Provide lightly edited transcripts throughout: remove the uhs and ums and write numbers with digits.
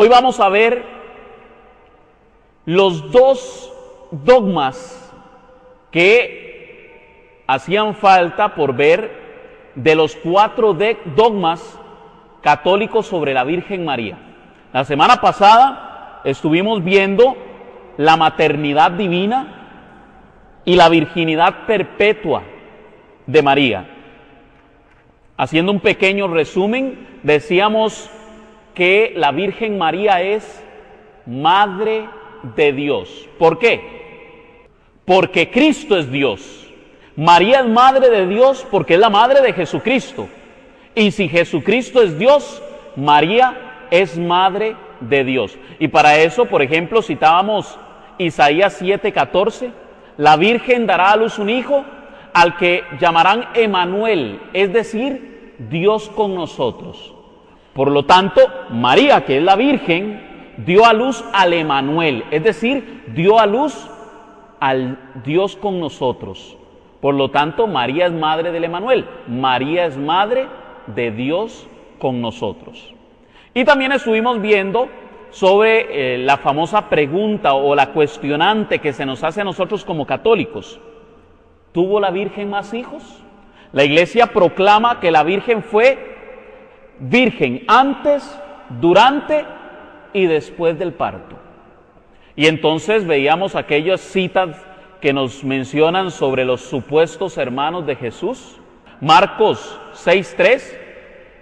Hoy vamos a ver los dos dogmas que hacían falta por ver de los 4 dogmas católicos sobre la Virgen María. La semana pasada estuvimos viendo la maternidad divina y la virginidad perpetua de María. Haciendo un pequeño resumen, decíamos que la Virgen María es Madre de Dios. ¿Por qué? Porque Cristo es Dios. María es Madre de Dios porque es la Madre de Jesucristo. Y si Jesucristo es Dios, María es Madre de Dios. Y para eso, por ejemplo, citábamos Isaías 7:14, la Virgen dará a luz un hijo al que llamarán Emanuel, es decir, Dios con nosotros. Por lo tanto, María, que es la Virgen, dio a luz al Emanuel, es decir, dio a luz al Dios con nosotros. Por lo tanto, María es madre del Emanuel, María es madre de Dios con nosotros. Y también estuvimos viendo sobre la famosa pregunta o la cuestionante que se nos hace a nosotros como católicos. ¿Tuvo la Virgen más hijos? La Iglesia proclama que la Virgen fue virgen antes, durante y después del parto. Y entonces veíamos aquellas citas que nos mencionan sobre los supuestos hermanos de Jesús. Marcos 6:3,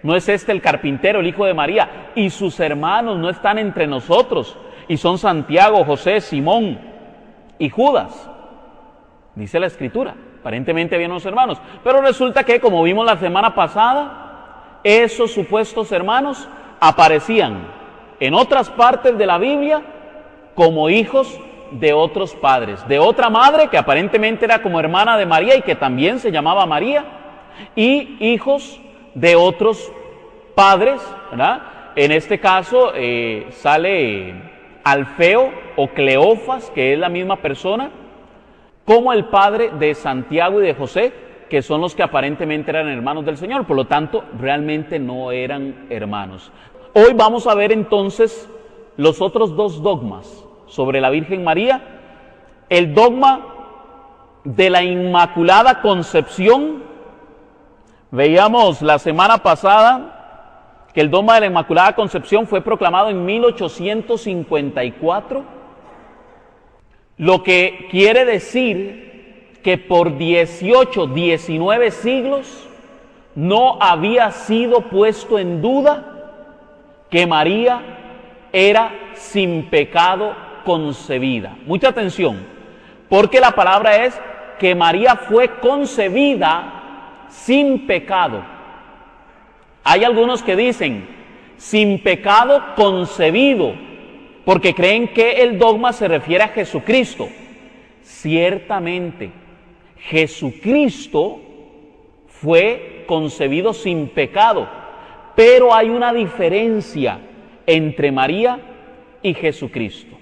¿no es este el carpintero, el hijo de María? Y sus hermanos no están entre nosotros, y son Santiago, José, Simón y Judas. Dice la Escritura, aparentemente habían unos hermanos, pero resulta que, como vimos la semana pasada, esos supuestos hermanos aparecían en otras partes de la Biblia como hijos de otros padres, de otra madre que aparentemente era como hermana de María y que también se llamaba María, y hijos de otros padres, ¿verdad? En este caso sale Alfeo o Cleofas, que es la misma persona, como el padre de Santiago y de José, que son los que aparentemente eran hermanos del Señor, por lo tanto, realmente no eran hermanos. Hoy vamos a ver entonces los otros 2 dogmas sobre la Virgen María. El dogma de la Inmaculada Concepción. Veíamos la semana pasada que el dogma de la Inmaculada Concepción fue proclamado en 1854, lo que quiere decir que por 18, 19 siglos no había sido puesto en duda que María era sin pecado concebida. Mucha atención, porque la palabra es que María fue concebida sin pecado. Hay algunos que dicen sin pecado concebido, porque creen que el dogma se refiere a Jesucristo. Ciertamente, Jesucristo fue concebido sin pecado, pero hay una diferencia entre María y Jesucristo.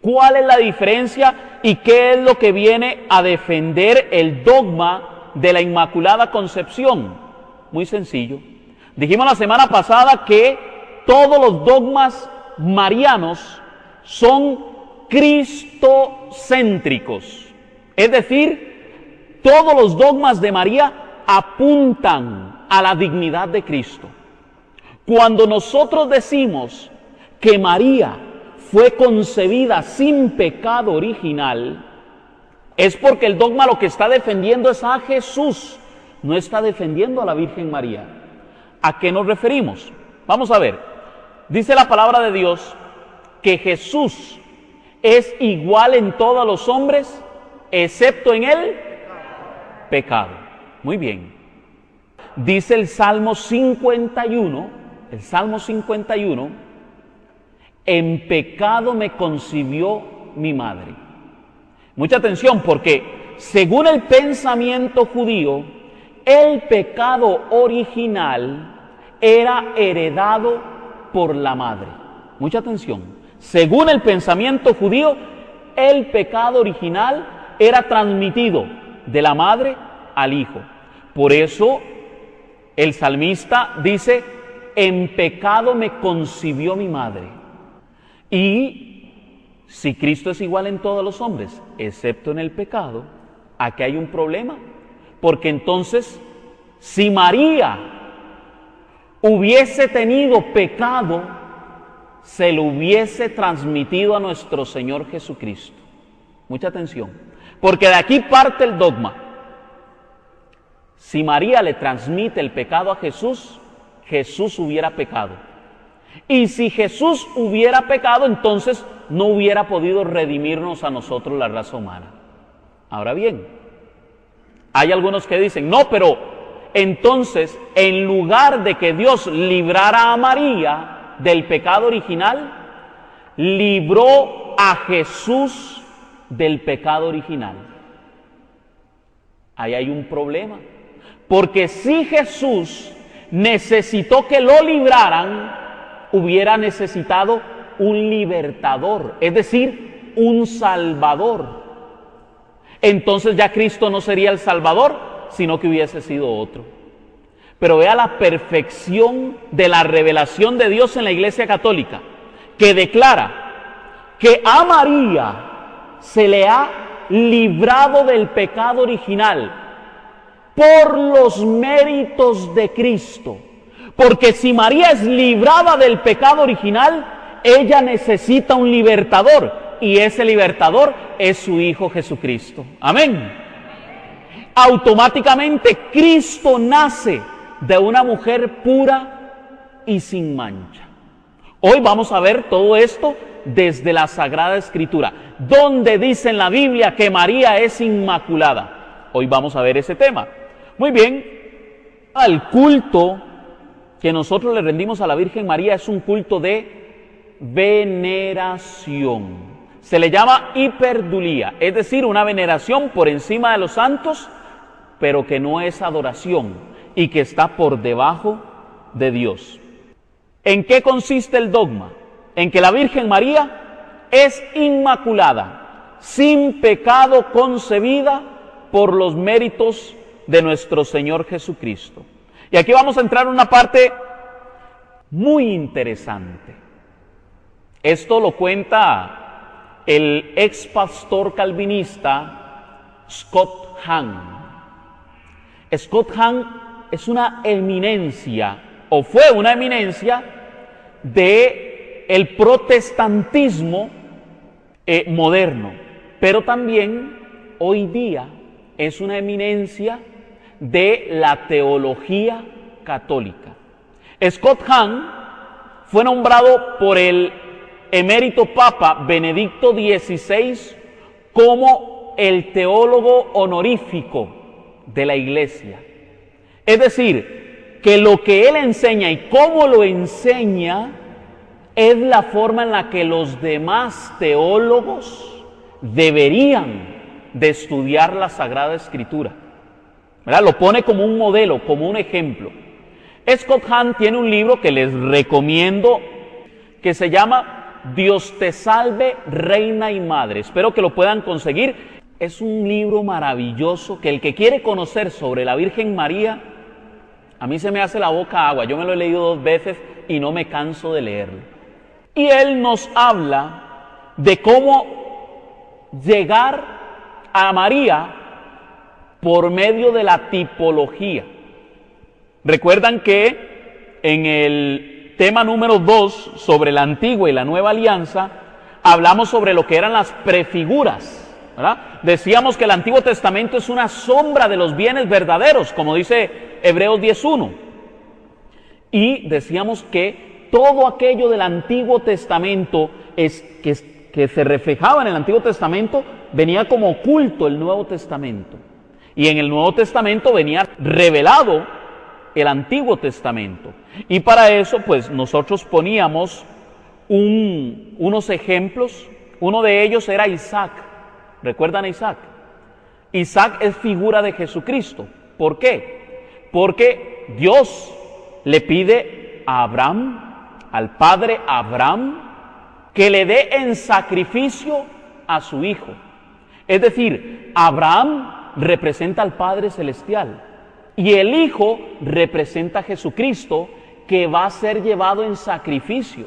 ¿Cuál es la diferencia y qué es lo que viene a defender el dogma de la Inmaculada Concepción? Muy sencillo. Dijimos la semana pasada que todos los dogmas marianos son cristocéntricos, es decir, todos los dogmas de María apuntan a la dignidad de Cristo. Cuando nosotros decimos que María fue concebida sin pecado original, es porque el dogma lo que está defendiendo es a Jesús, no está defendiendo a la Virgen María. ¿A qué nos referimos? Vamos a ver. Dice la palabra de Dios que Jesús es igual en todos los hombres, excepto en el pecado. Muy bien. Dice el Salmo 51, en pecado me concibió mi madre. Mucha atención, porque según el pensamiento judío, el pecado original era heredado por la madre. Mucha atención. Según el pensamiento judío, el pecado original era transmitido de la madre al hijo. Por eso el salmista dice, en pecado me concibió mi madre. Y si Cristo es igual en todos los hombres, excepto en el pecado, aquí hay un problema. Porque entonces, si María hubiese tenido pecado, se lo hubiese transmitido a nuestro Señor Jesucristo. Mucha atención, porque de aquí parte el dogma. Si María le transmite el pecado a Jesús, Jesús hubiera pecado. Y si Jesús hubiera pecado, entonces no hubiera podido redimirnos a nosotros, la raza humana. Ahora bien, hay algunos que dicen, no, pero entonces, en lugar de que Dios librara a María del pecado original, libró a Jesús del pecado original. Ahí hay un problema. Porque si Jesús necesitó que lo libraran, hubiera necesitado un libertador, es decir, un salvador. Entonces ya Cristo no sería el salvador, sino que hubiese sido otro. Pero vea la perfección de la revelación de Dios en la Iglesia Católica, que declara que a María se le ha librado del pecado original por los méritos de Cristo. Porque si María es librada del pecado original, ella necesita un libertador, y ese libertador es su Hijo Jesucristo. Amén. Automáticamente Cristo nace de una mujer pura y sin mancha. Hoy vamos a ver todo esto desde la Sagrada Escritura. ¿Dónde dice en la Biblia que María es inmaculada? Hoy vamos a ver ese tema. Muy bien, el culto que nosotros le rendimos a la Virgen María es un culto de veneración. Se le llama hiperdulía, es decir, una veneración por encima de los santos, pero que no es adoración y que está por debajo de Dios. ¿En qué consiste el dogma? En que la Virgen María es inmaculada, sin pecado concebida por los méritos de nuestro Señor Jesucristo. Y aquí vamos a entrar en una parte muy interesante. Esto lo cuenta el ex pastor calvinista Scott Hahn. Scott Hahn es una eminencia, o fue una eminencia, de el protestantismo moderno, pero también hoy día es una eminencia de la teología católica. Scott Hahn fue nombrado por el emérito Papa Benedicto XVI como el teólogo honorífico de la Iglesia. Es decir, que lo que él enseña y cómo lo enseña es la forma en la que los demás teólogos deberían de estudiar la Sagrada Escritura. ¿Verdad? Lo pone como un modelo, como un ejemplo. Scott Hahn tiene un libro que les recomiendo que se llama Dios te salve, Reina y Madre. Espero que lo puedan conseguir. Es un libro maravilloso que el que quiere conocer sobre la Virgen María, a mí se me hace la boca agua. Yo me lo he leído 2 veces y no me canso de leerlo. Y él nos habla de cómo llegar a María por medio de la tipología. Recuerdan que en el tema número 2 sobre la antigua y la nueva alianza hablamos sobre lo que eran las prefiguras, ¿verdad? Decíamos que el Antiguo Testamento es una sombra de los bienes verdaderos, como dice Hebreos 10:1. Y decíamos que todo aquello del Antiguo Testamento que se reflejaba en el Antiguo Testamento venía como oculto el Nuevo Testamento. Y en el Nuevo Testamento venía revelado el Antiguo Testamento. Y para eso, pues, nosotros poníamos unos ejemplos. Uno de ellos era Isaac. ¿Recuerdan a Isaac? Isaac es figura de Jesucristo. ¿Por qué? Porque Dios le pide a Abraham, al padre Abraham, que le dé en sacrificio a su hijo. Es decir, Abraham representa al Padre Celestial y el Hijo representa a Jesucristo, que va a ser llevado en sacrificio.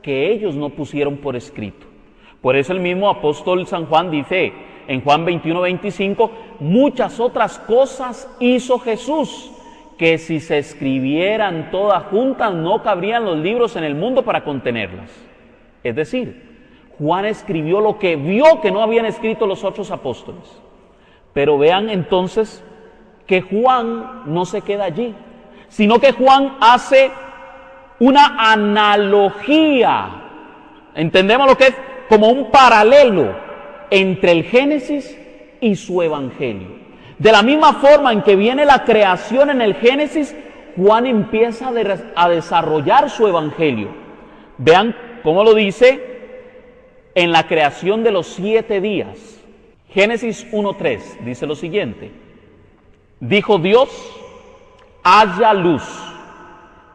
que ellos no pusieron por escrito. Por eso el mismo apóstol San Juan dice en Juan 21:25, muchas otras cosas hizo Jesús, que si se escribieran todas juntas no cabrían los libros en el mundo para contenerlas. Es decir, Juan escribió lo que vio que no habían escrito los otros apóstoles. Pero vean entonces que Juan no se queda allí, sino que Juan hace una analogía. Entendemos lo que es como un paralelo entre el Génesis y su Evangelio. De la misma forma en que viene la creación en el Génesis, Juan empieza a desarrollar su Evangelio. Vean cómo lo dice en la creación de los 7 días. Génesis 1:3 dice lo siguiente: dijo Dios, haya luz,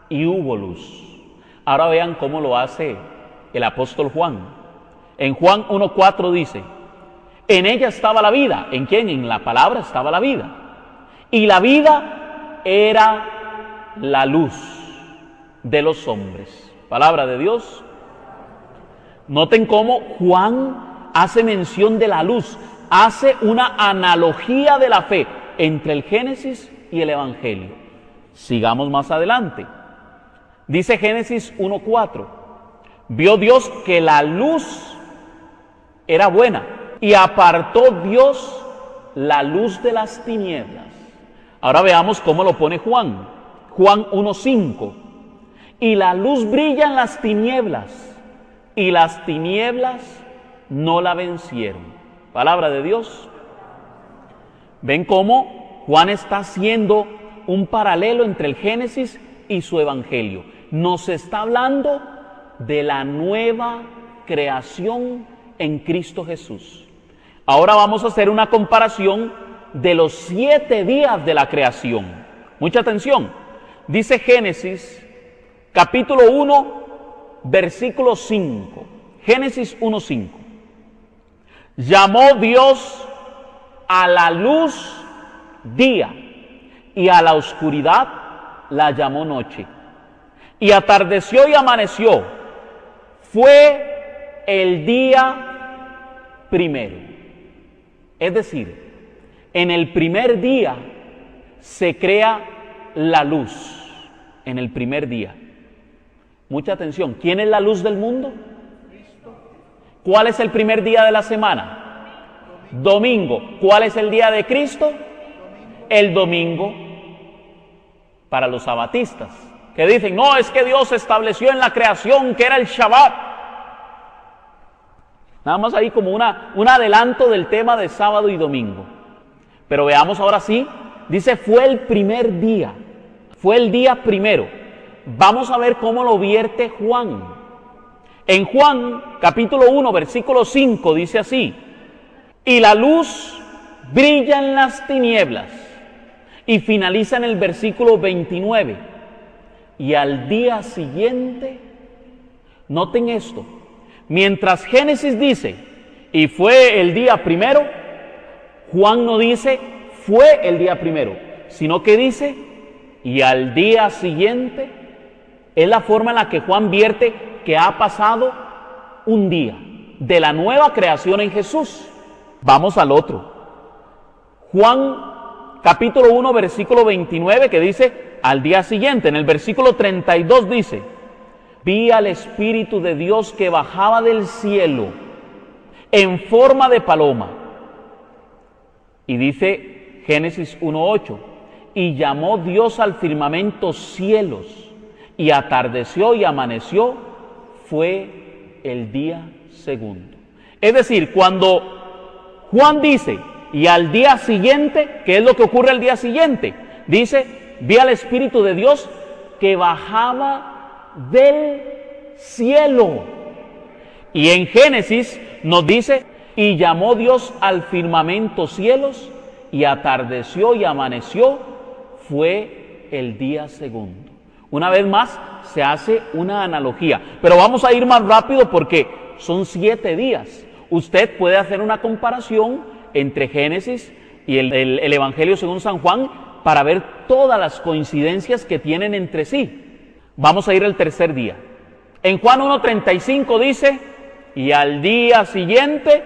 y hubo luz. Ahora vean cómo lo hace el apóstol Juan. En Juan 1:4 dice, en ella estaba la vida. ¿En quién? En la palabra estaba la vida. Y la vida era la luz de los hombres. Palabra de Dios. Noten cómo Juan hace mención de la luz, hace una analogía de la fe entre el Génesis y el Evangelio. Sigamos más adelante. Dice Génesis 1:4, vio Dios que la luz era buena y apartó Dios la luz de las tinieblas. Ahora veamos cómo lo pone Juan. Juan 1:5, y la luz brilla en las tinieblas, y las tinieblas no la vencieron. Palabra de Dios. ¿Ven cómo Juan está haciendo un paralelo entre el Génesis y su Evangelio? Nos está hablando de la nueva creación en Cristo Jesús. Ahora vamos a hacer una comparación de los 7 días de la creación. Mucha atención. Dice Génesis, capítulo 1, versículo 5. Génesis 1:5. Llamó Dios a la luz día, y a la oscuridad la llamó noche. Y atardeció y amaneció. Fue el día primero. Es decir, en el primer día se crea la luz. En el primer día. Mucha atención. ¿Quién es la luz del mundo? ¿Cuál es el primer día de la semana? Domingo. ¿Cuál es el día de Cristo? El domingo. Para los sabatistas, que dicen, no, es que Dios estableció en la creación que era el Shabbat. Nada más ahí como un adelanto del tema de sábado y domingo. Pero veamos ahora sí, dice, fue el primer día, fue el día primero. Vamos a ver cómo lo vierte Juan. En Juan, capítulo 1, versículo 5, dice así, y la luz brilla en las tinieblas, y finaliza en el versículo 29, y al día siguiente, noten esto, mientras Génesis dice, y fue el día primero, Juan no dice, fue el día primero, sino que dice, y al día siguiente. Es la forma en la que Juan vierte que ha pasado un día de la nueva creación en Jesús. Vamos al otro. Juan capítulo 1, versículo 29, que dice, al día siguiente. En el versículo 32 dice, vi al Espíritu de Dios que bajaba del cielo en forma de paloma. Y dice Génesis 1:8, y llamó Dios al firmamento cielos, y atardeció y amaneció, fue el día segundo. Es decir, cuando Juan dice, y al día siguiente, ¿qué es lo que ocurre al día siguiente? Dice, vi al Espíritu de Dios que bajaba del cielo. Y en Génesis nos dice, y llamó Dios al firmamento cielos, y atardeció y amaneció, fue el día segundo. Una vez más se hace una analogía, pero vamos a ir más rápido porque son 7 días. Usted puede hacer una comparación entre Génesis y el Evangelio según San Juan para ver todas las coincidencias que tienen entre sí. Vamos a ir al tercer día. En Juan 1:35 dice, y al día siguiente,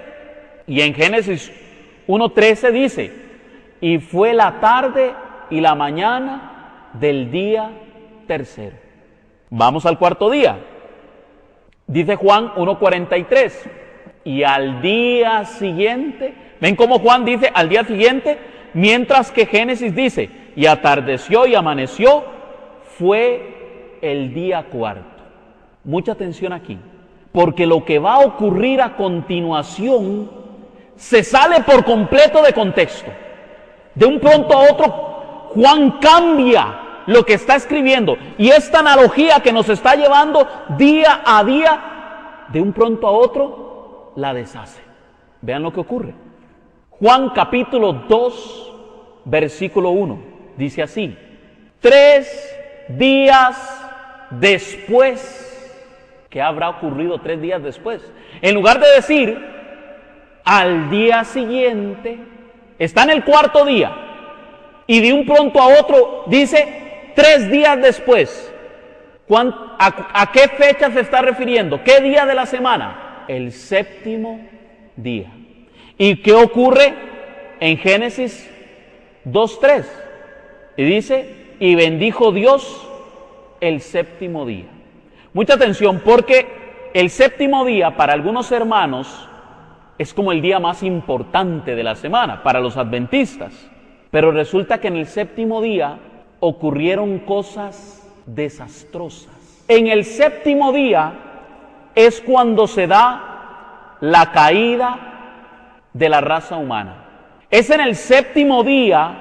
y en Génesis 1:13 dice, y fue la tarde y la mañana del día tercero. Vamos al cuarto día. Dice Juan 1:43, y al día siguiente, ven cómo Juan dice al día siguiente, mientras que Génesis dice, y atardeció y amaneció, fue el día cuarto. Mucha atención aquí, porque lo que va a ocurrir a continuación se sale por completo de contexto. De un pronto a otro, Juan cambia lo que está escribiendo, y esta analogía que nos está llevando día a día, de un pronto a otro, la deshace. Vean lo que ocurre. Juan capítulo 2, versículo 1, dice así, 3 días después. ¿Qué habrá ocurrido 3 días después? En lugar de decir, al día siguiente, está en el cuarto día, y de un pronto a otro dice, 3 días después. ¿A qué fecha se está refiriendo? ¿Qué día de la semana? El séptimo día. ¿Y qué ocurre en Génesis 2:3? Y dice, y bendijo Dios el séptimo día. Mucha atención, porque el séptimo día para algunos hermanos es como el día más importante de la semana, para los adventistas. Pero resulta que en el séptimo día ocurrieron cosas desastrosas. En el séptimo día es cuando se da la caída de la raza humana. Es en el séptimo día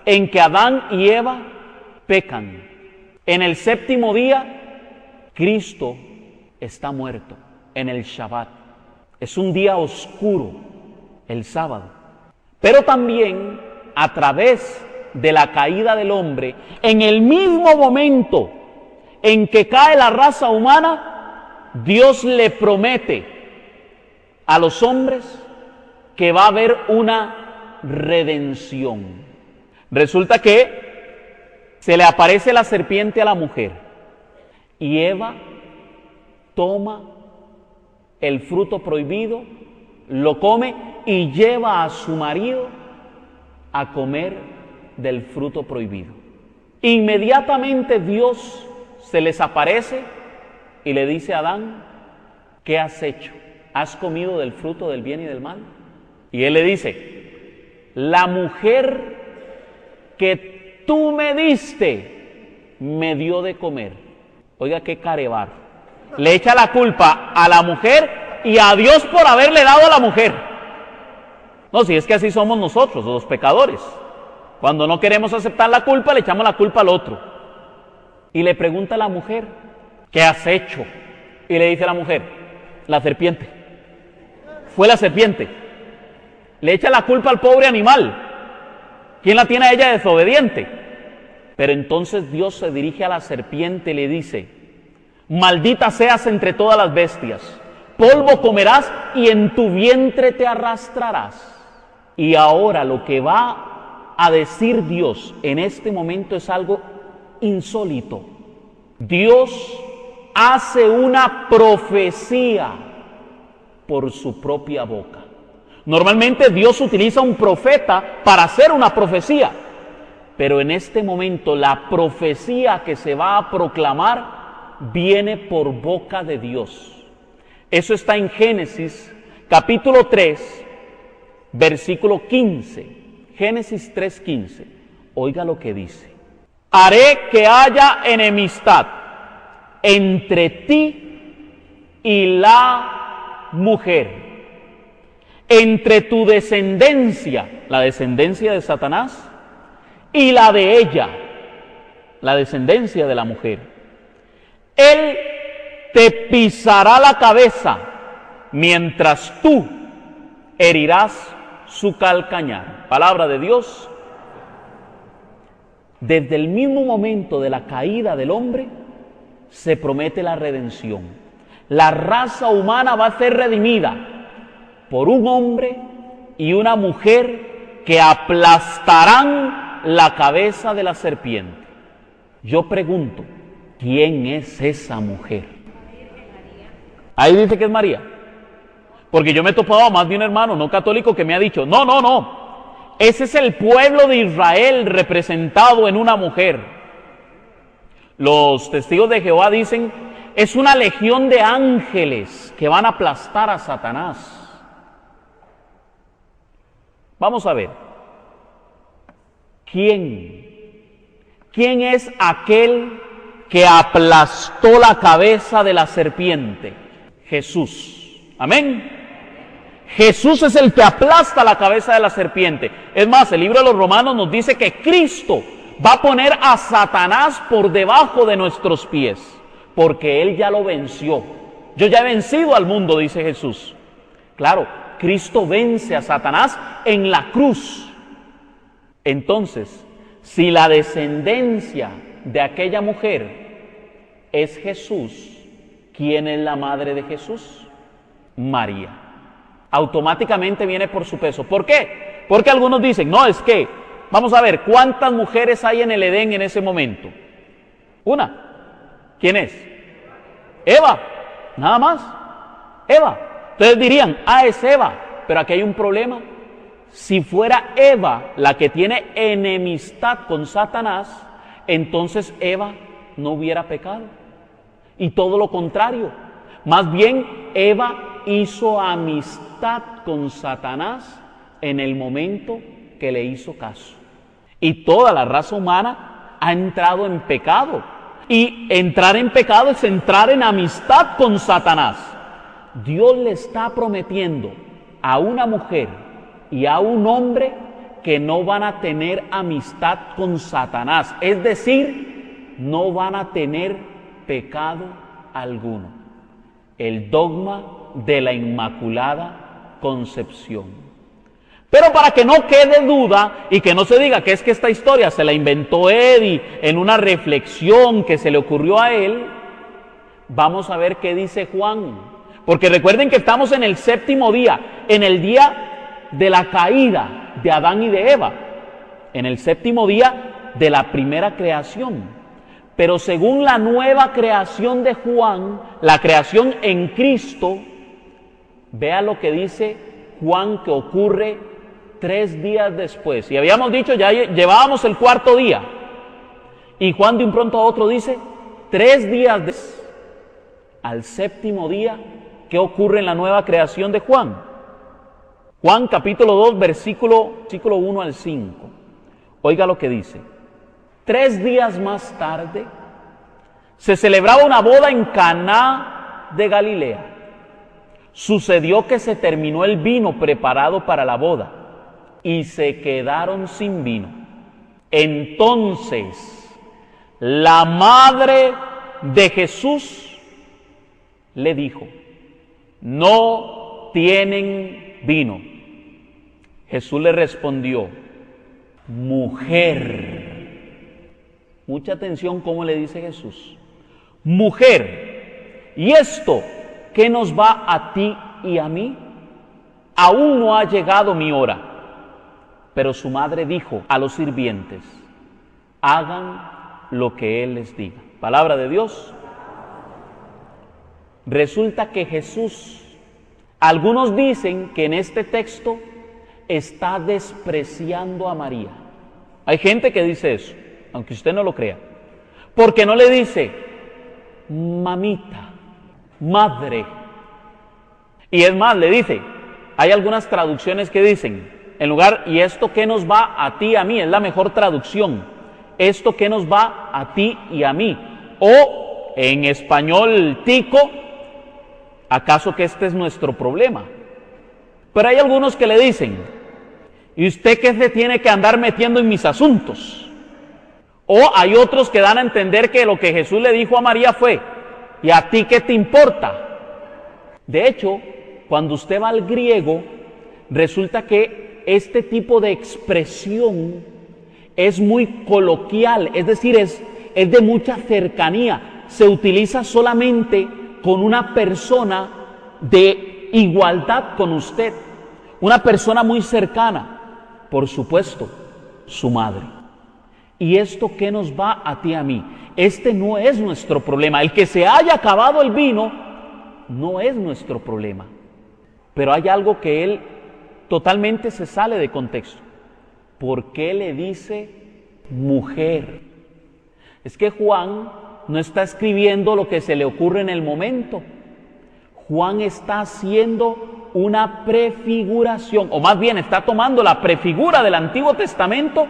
en que Adán y Eva pecan. En el séptimo día Cristo está muerto, en el Shabbat. Es un día oscuro, el sábado. Pero también a través de la caída del hombre, en el mismo momento en que cae la raza humana, Dios le promete a los hombres que va a haber una redención. Resulta que se le aparece la serpiente a la mujer, y Eva toma el fruto prohibido, lo come y lleva a su marido a comer del fruto prohibido. Inmediatamente Dios se les aparece y le dice a Adán, ¿qué has hecho? ¿Has comido del fruto del bien y del mal? Y él le dice, la mujer que tú me diste me dio de comer. Oiga, qué carebar. Le echa la culpa a la mujer y a Dios por haberle dado a la mujer. No, si es que así somos nosotros, los pecadores. Cuando no queremos aceptar la culpa, le echamos la culpa al otro. Y le pregunta a la mujer, ¿qué has hecho? Y le dice a la mujer, la serpiente. Fue la serpiente. Le echa la culpa al pobre animal. ¿Quién la tiene a ella desobediente? Pero entonces Dios se dirige a la serpiente y le dice, maldita seas entre todas las bestias, polvo comerás y en tu vientre te arrastrarás. Y ahora lo que va a decir Dios en este momento es algo insólito. Dios hace una profecía por su propia boca. Normalmente Dios utiliza un profeta para hacer una profecía, pero en este momento la profecía que se va a proclamar viene por boca de Dios. Eso está en Génesis capítulo 3, versículo 15. Génesis 3:15. Oiga lo que dice. Haré que haya enemistad entre ti y la mujer, entre tu descendencia, la descendencia de Satanás, y la de ella, la descendencia de la mujer. Él te pisará la cabeza, mientras tú herirás su calcañar. Palabra de Dios. Desde el mismo momento de la caída del hombre, se promete la redención. La raza humana va a ser redimida por un hombre y una mujer que aplastarán la cabeza de la serpiente. Yo pregunto, ¿quién es esa mujer? Ahí dice que es María. Porque yo me he topado a más de un hermano no católico que me ha dicho, no, no, no, ese es el pueblo de Israel representado en una mujer. Los testigos de Jehová dicen, es una legión de ángeles que van a aplastar a Satanás. Vamos a ver, ¿quién es aquel que aplastó la cabeza de la serpiente? Jesús. Amén. Jesús es el que aplasta la cabeza de la serpiente. Es más, el libro de los Romanos nos dice que Cristo va a poner a Satanás por debajo de nuestros pies, porque Él ya lo venció. Yo ya he vencido al mundo, dice Jesús. Claro, Cristo vence a Satanás en la cruz. Entonces, si la descendencia de aquella mujer es Jesús, ¿quién es la madre de Jesús? María. Automáticamente viene por su peso. ¿Por qué? Porque algunos dicen, no, es que, vamos a ver, ¿cuántas mujeres hay en el Edén en ese momento? Una. ¿Quién es? Eva. Nada más. Eva. Entonces dirían, es Eva. Pero aquí hay un problema. Si fuera Eva la que tiene enemistad con Satanás, entonces Eva no hubiera pecado. Y todo lo contrario. Más bien, Eva hizo amistad con Satanás en el momento que le hizo caso. Y toda la raza humana ha entrado en pecado. Y entrar en pecado es entrar en amistad con Satanás. Dios le está prometiendo a una mujer y a un hombre que no van a tener amistad con Satanás. Es decir, no van a tener pecado alguno. El dogma de la Inmaculada Concepción. Pero para que no quede duda y que no se diga que es que esta historia se la inventó Eddie en una reflexión que se le ocurrió a él, vamos a ver qué dice Juan. Porque recuerden que estamos en el séptimo día, en el día de la caída de Adán y de Eva, en el séptimo día de la primera creación. Pero según la nueva creación de Juan, la creación en Cristo, vea lo que dice Juan que ocurre 3 días después. Y habíamos dicho, ya llevábamos el 4.º día. Y Juan de un pronto a otro dice, 3 días después, al 7.º día, ¿qué ocurre en la nueva creación de Juan? Juan capítulo 2, versículo 1 al 5. Oiga lo que dice. 3 días más tarde, se celebraba una boda en Caná de Galilea. Sucedió que se terminó el vino preparado para la boda y se quedaron sin vino. Entonces, la madre de Jesús le dijo, no tienen vino. Jesús le respondió, mujer. Mucha atención cómo le dice Jesús. Mujer, ¿y esto qué nos va a ti y a mí? Aún no ha llegado mi hora. Pero su madre dijo a los sirvientes, hagan lo que Él les diga. Palabra de Dios. Resulta que Jesús, algunos dicen que en este texto está despreciando a María. Hay gente que dice eso, aunque usted no lo crea, porque no le dice mamita, madre. Y es más, le dice, hay algunas traducciones que dicen, en lugar, ¿y esto qué nos va a ti y a mí? Es la mejor traducción. ¿Esto qué nos va a ti y a mí? O, en español tico, ¿acaso que este es nuestro problema? Pero hay algunos que le dicen, ¿y usted qué se tiene que andar metiendo en mis asuntos? O hay otros que dan a entender que lo que Jesús le dijo a María fue, ¿y a ti qué te importa? De hecho, cuando usted va al griego, resulta que este tipo de expresión es muy coloquial, es decir, es de mucha cercanía. Se utiliza solamente con una persona de igualdad con usted, una persona muy cercana, por supuesto, su madre. ¿Y esto qué nos va a ti y a mí? Este no es nuestro problema. El que se haya acabado el vino no es nuestro problema. Pero hay algo que él totalmente se sale de contexto. ¿Por qué le dice mujer? Es que Juan no está escribiendo lo que se le ocurre en el momento. Juan está haciendo una prefiguración, o más bien está tomando la prefigura del Antiguo Testamento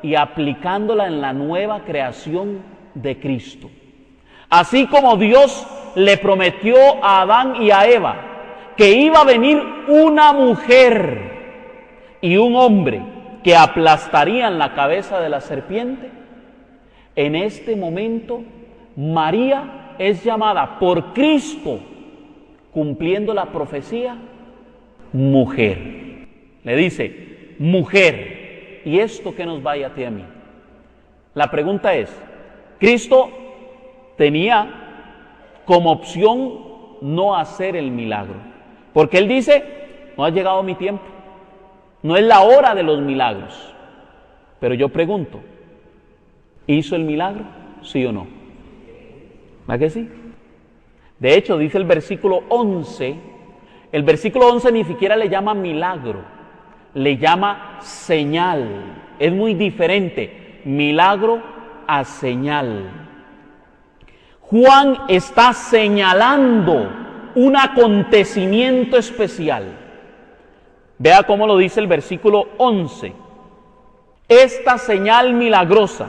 y aplicándola en la nueva creación de Cristo. Así como Dios le prometió a Adán y a Eva que iba a venir una mujer y un hombre que aplastarían la cabeza de la serpiente, en este momento María es llamada por Cristo, cumpliendo la profecía, mujer. Le dice, mujer. ¿Y esto qué nos vaya a ti a mí? La pregunta es, Cristo tenía como opción no hacer el milagro, porque Él dice, no ha llegado mi tiempo, no es la hora de los milagros. Pero yo pregunto, ¿hizo el milagro? ¿Sí o no? ¿Verdad que sí? De hecho, dice el versículo 11, el versículo 11 ni siquiera le llama milagro, le llama señal. Es muy diferente, milagro a señal. Juan está señalando un acontecimiento especial. Vea cómo lo dice el versículo 11. Esta señal milagrosa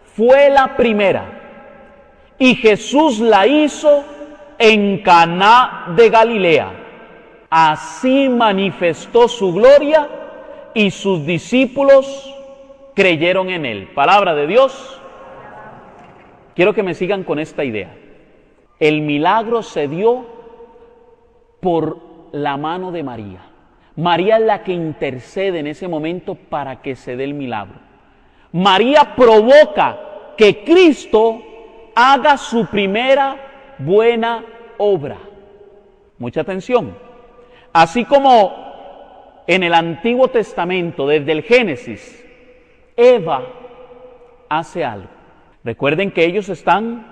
fue la primera, y Jesús la hizo en Caná de Galilea. Así manifestó su gloria y sus discípulos creyeron en él. Palabra de Dios. Quiero que me sigan con esta idea. El milagro se dio por la mano de María. María es la que intercede en ese momento para que se dé el milagro. María provoca que Cristo haga su primera buena obra. Mucha atención. Así como en el Antiguo Testamento, desde el Génesis, Eva hace algo. Recuerden que ellos están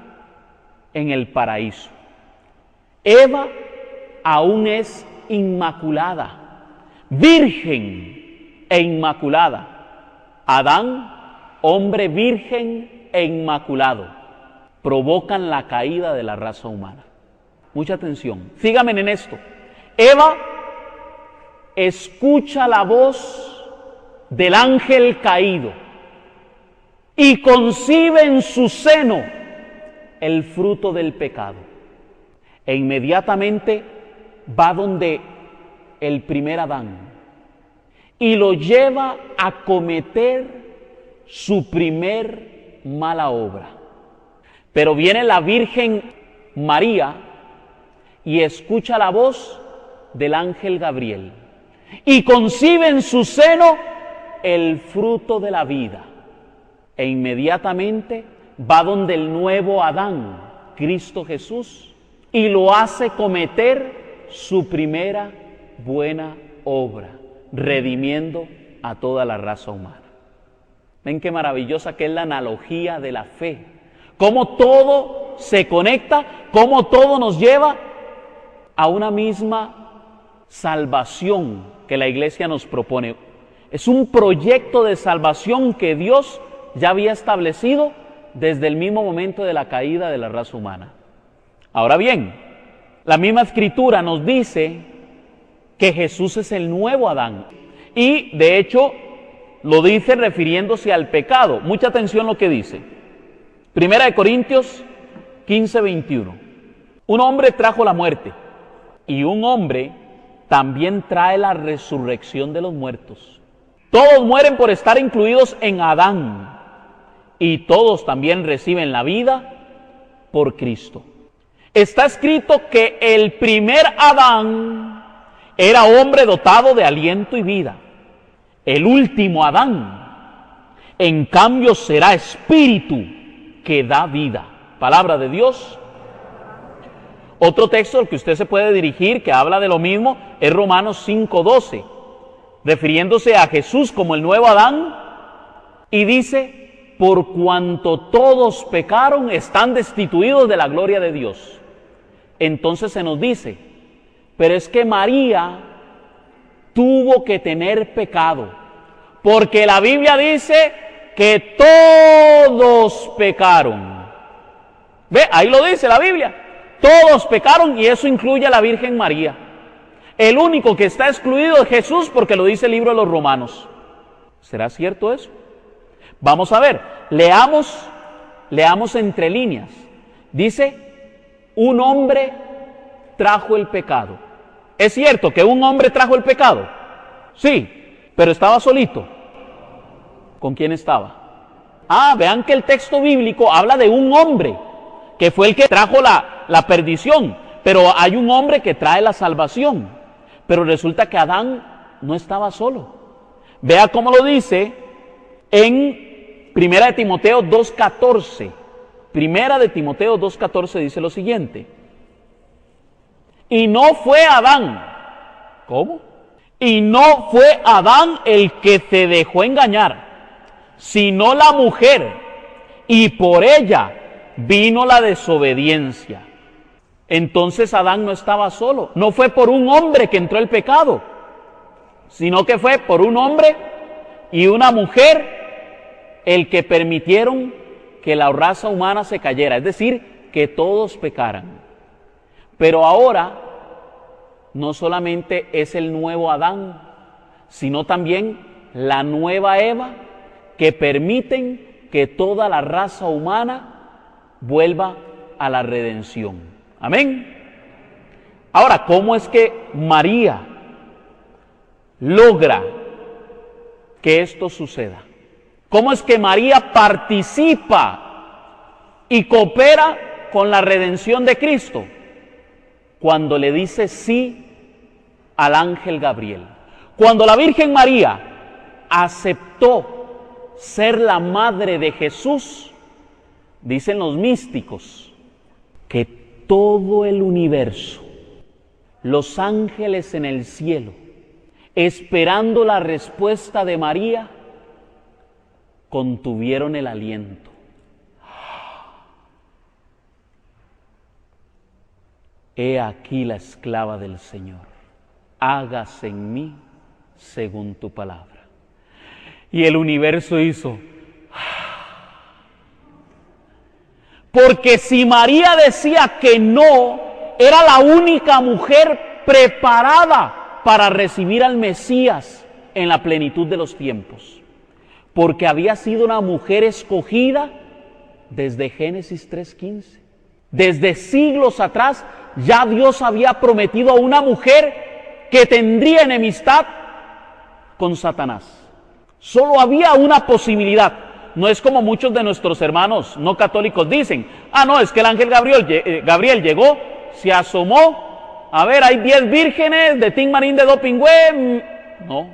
en el paraíso. Eva aún es inmaculada, virgen e inmaculada. Adán, hombre virgen e inmaculado, provocan la caída de la raza humana. Mucha atención, síganme en esto. Eva escucha la voz del ángel caído y concibe en su seno el fruto del pecado. E inmediatamente va donde el primer Adán y lo lleva a cometer su primer mala obra. Pero viene la Virgen María y escucha la voz del ángel Gabriel y concibe en su seno el fruto de la vida. E inmediatamente va donde el nuevo Adán, Cristo Jesús, y lo hace cometer su primera buena obra, redimiendo a toda la raza humana. ¿Ven qué maravillosa que es la analogía de la fe? Cómo todo se conecta, cómo todo nos lleva a una misma salvación que la Iglesia nos propone. Es un proyecto de salvación que Dios ya había establecido desde el mismo momento de la caída de la raza humana. Ahora bien, la misma Escritura nos dice que Jesús es el nuevo Adán. Y de hecho lo dice refiriéndose al pecado. Mucha atención lo que dice. Primera de Corintios 15:21. Un hombre trajo la muerte y un hombre también trae la resurrección de los muertos. Todos mueren por estar incluidos en Adán y todos también reciben la vida por Cristo. Está escrito que el primer Adán era hombre dotado de aliento y vida. El último Adán, en cambio, será espíritu que da vida. Palabra de Dios. Otro texto al que usted se puede dirigir que habla de lo mismo es Romanos 5:12, refiriéndose a Jesús como el nuevo Adán, y dice: por cuanto todos pecaron, están destituidos de la gloria de Dios. entonces se nos dice, pero es que María tuvo que tener pecado, porque la Biblia dice que todos pecaron. Ve, ahí lo dice la Biblia, todos pecaron, y eso incluye a la Virgen María. El único que está excluido es Jesús, porque lo dice el libro de los Romanos. ¿Será cierto eso? Vamos a ver, leamos entre líneas. Dice, un hombre trajo el pecado. ¿Es cierto que un hombre trajo el pecado? Sí, pero estaba solito. ¿Con quién estaba? Vean que el texto bíblico habla de un hombre, que fue el que trajo la perdición, pero hay un hombre que trae la salvación. Pero resulta que Adán no estaba solo. Vea cómo lo dice en 1 de Timoteo 2:14. 1 de Timoteo 2:14 dice lo siguiente. Y no fue Adán. ¿Cómo? Y no fue Adán el que se dejó engañar, sino la mujer, y por ella vino la desobediencia. Entonces Adán no estaba solo. No fue por un hombre que entró el pecado, sino que fue por un hombre y una mujer el que permitieron que la raza humana se cayera, es decir, que todos pecaran. Pero ahora no solamente es el nuevo Adán, sino también la nueva Eva, que permiten que toda la raza humana vuelva a la redención. Amén. Ahora, ¿cómo es que María logra que esto suceda? ¿Cómo es que María participa y coopera con la redención de Cristo? Cuando le dice sí al ángel Gabriel. Cuando la Virgen María aceptó ser la madre de Jesús, dicen los místicos que todo el universo, los ángeles en el cielo, esperando la respuesta de María, contuvieron el aliento. He aquí la esclava del Señor, hágase en mí según tu palabra. Y el universo hizo. Porque si María decía que no, era la única mujer preparada para recibir al Mesías en la plenitud de los tiempos. Porque había sido una mujer escogida desde Génesis 3:15. Desde siglos atrás ya Dios había prometido a una mujer que tendría enemistad con Satanás. Solo había una posibilidad. No es como muchos de nuestros hermanos no católicos dicen, no, es que el ángel Gabriel llegó, se asomó, a ver, hay 10 vírgenes de Tin Marín de Dopingüe. No,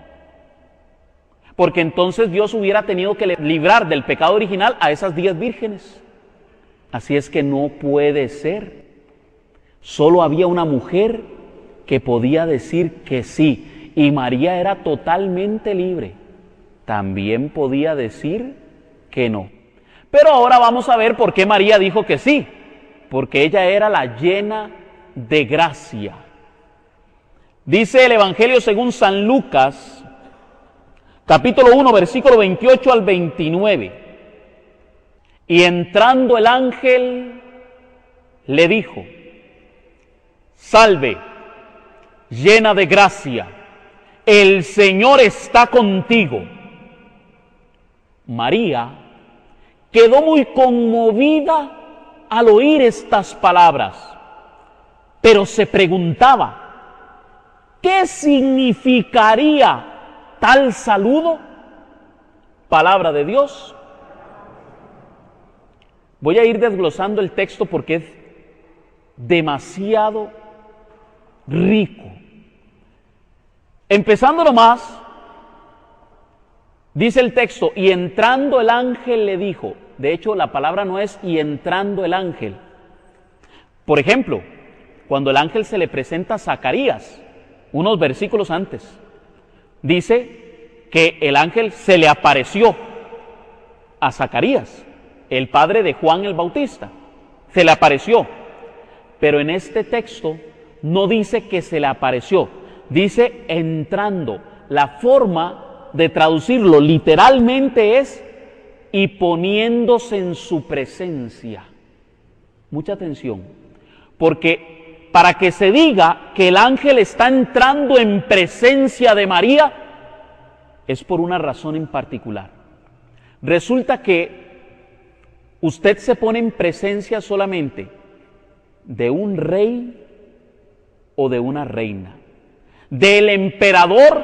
porque entonces Dios hubiera tenido que librar del pecado original a esas 10 vírgenes. Así es que no puede ser. Solo había una mujer que podía decir que sí, y María era totalmente libre. También podía decir que no. Pero ahora vamos a ver por qué María dijo que sí. Porque ella era la llena de gracia. Dice el Evangelio según San Lucas, capítulo 1, versículo 28 al 29. Y entrando el ángel, le dijo: Salve, llena de gracia, el Señor está contigo. María quedó muy conmovida al oír estas palabras, pero se preguntaba, ¿qué significaría tal saludo? Palabra de Dios. Voy a ir desglosando el texto porque es demasiado rico. Empezando nomás, dice el texto, y entrando el ángel le dijo. De hecho, la palabra no es y entrando el ángel. Por ejemplo, cuando el ángel se le presenta a Zacarías, unos versículos antes, dice que el ángel se le apareció a Zacarías, el padre de Juan el Bautista. Se le apareció. pero en este texto no dice que se le apareció, dice entrando. La forma de traducirlo literalmente es y poniéndose en su presencia. Mucha atención, porque para que se diga que el ángel está entrando en presencia de María, es por una razón en particular. Resulta que usted se pone en presencia solamente de un rey o de una reina, del emperador,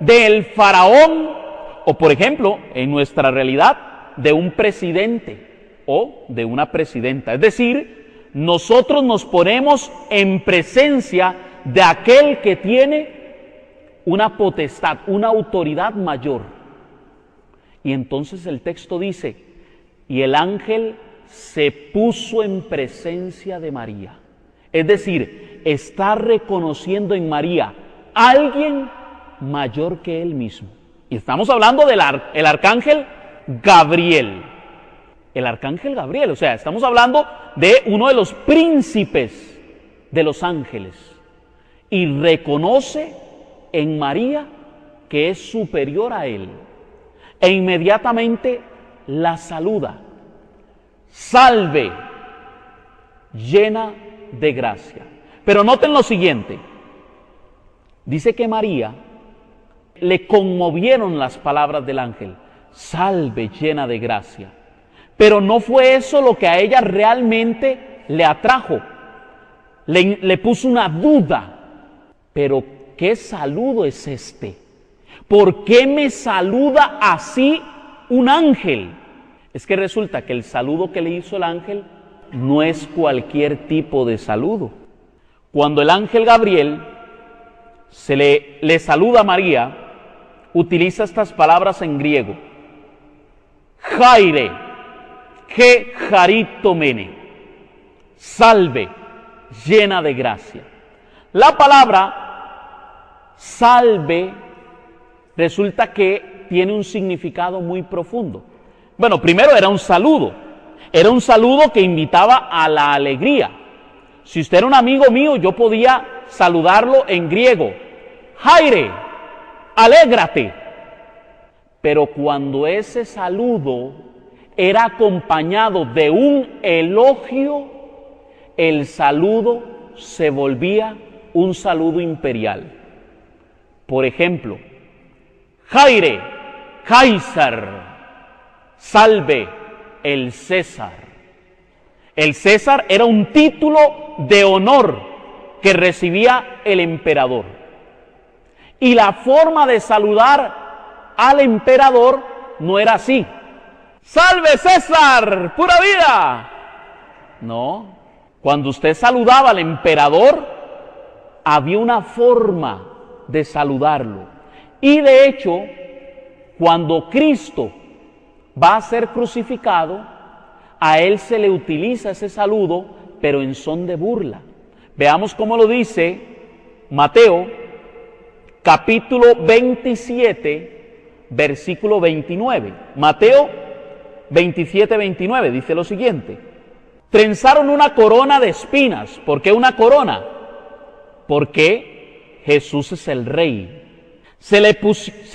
del faraón, o por ejemplo, en nuestra realidad, de un presidente o de una presidenta. Es decir, nosotros nos ponemos en presencia de aquel que tiene una potestad, una autoridad mayor. Y entonces el texto dice, y el ángel se puso en presencia de María. Es decir, está reconociendo en María a alguien mayor que él mismo. Y estamos hablando del arcángel Gabriel. El arcángel Gabriel, o sea, estamos hablando de uno de los príncipes de los ángeles. Y reconoce en María que es superior a él. E inmediatamente la saluda. Salve, llena de gracia. Pero noten lo siguiente. Dice que María le conmovieron las palabras del ángel. Salve, llena de gracia. Pero no fue eso lo que a ella realmente le atrajo. Le puso una duda. Pero ¿qué saludo es este? ¿Por qué me saluda así un ángel? Es que resulta que el saludo que le hizo el ángel no es cualquier tipo de saludo. Cuando el ángel Gabriel le saluda a María, utiliza estas palabras en griego. Jaire, que jaritomene, salve, llena de gracia. La palabra salve resulta que tiene un significado muy profundo. Bueno, primero era un saludo que invitaba a la alegría. Si usted era un amigo mío, yo podía saludarlo en griego, Jaire, alégrate. Pero cuando ese saludo era acompañado de un elogio, el saludo se volvía un saludo imperial. Por ejemplo, Jaire, Kaiser, salve el César. El César era un título de honor que recibía el emperador. Y la forma de saludar al emperador no era así. ¡Salve César! ¡Pura vida! No. Cuando usted saludaba al emperador, había una forma de saludarlo. Y de hecho, cuando Cristo va a ser crucificado, a él se le utiliza ese saludo, pero en son de burla. Veamos cómo lo dice Mateo, capítulo 27, versículo 29. Mateo 27, 29, dice lo siguiente. Trenzaron una corona de espinas. ¿Por qué una corona? Porque Jesús es el Rey. Se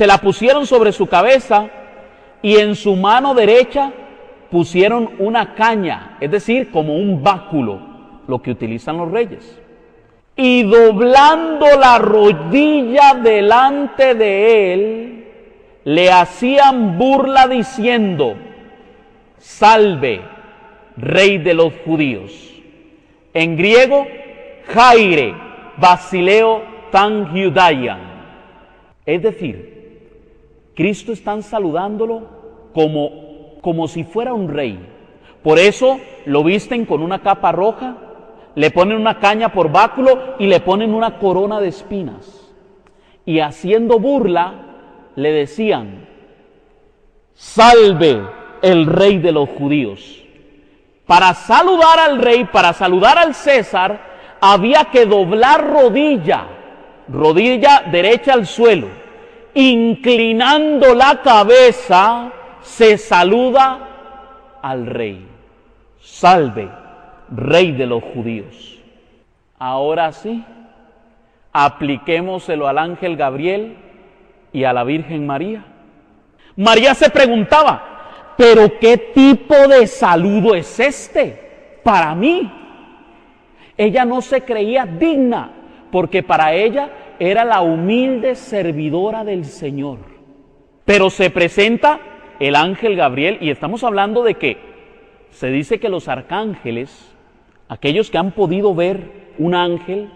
la pusieron sobre su cabeza y en su mano derecha pusieron una caña, es decir, como un báculo, lo que utilizan los reyes. Y doblando la rodilla delante de él, le hacían burla diciendo, salve, Rey de los judíos. En griego, Jaire, Basileo tan Judaian. Es decir, Cristo están saludándolo como si fuera un rey. Por eso lo visten con una capa roja, le ponen una caña por báculo y le ponen una corona de espinas. Y haciendo burla, le decían, salve el Rey de los judíos. Para saludar al rey, para saludar al César, había que doblar rodilla derecha al suelo. Inclinando la cabeza, se saluda al rey. Salve, Rey de los judíos. ahora sí, apliquémoselo al ángel Gabriel y a la Virgen María. María se preguntaba, ¿pero qué tipo de saludo es este para mí? Ella no se creía digna, porque para ella era la humilde servidora del Señor. Pero se presenta el ángel Gabriel, y estamos hablando de que se dice que los arcángeles, aquellos que han podido ver un ángel,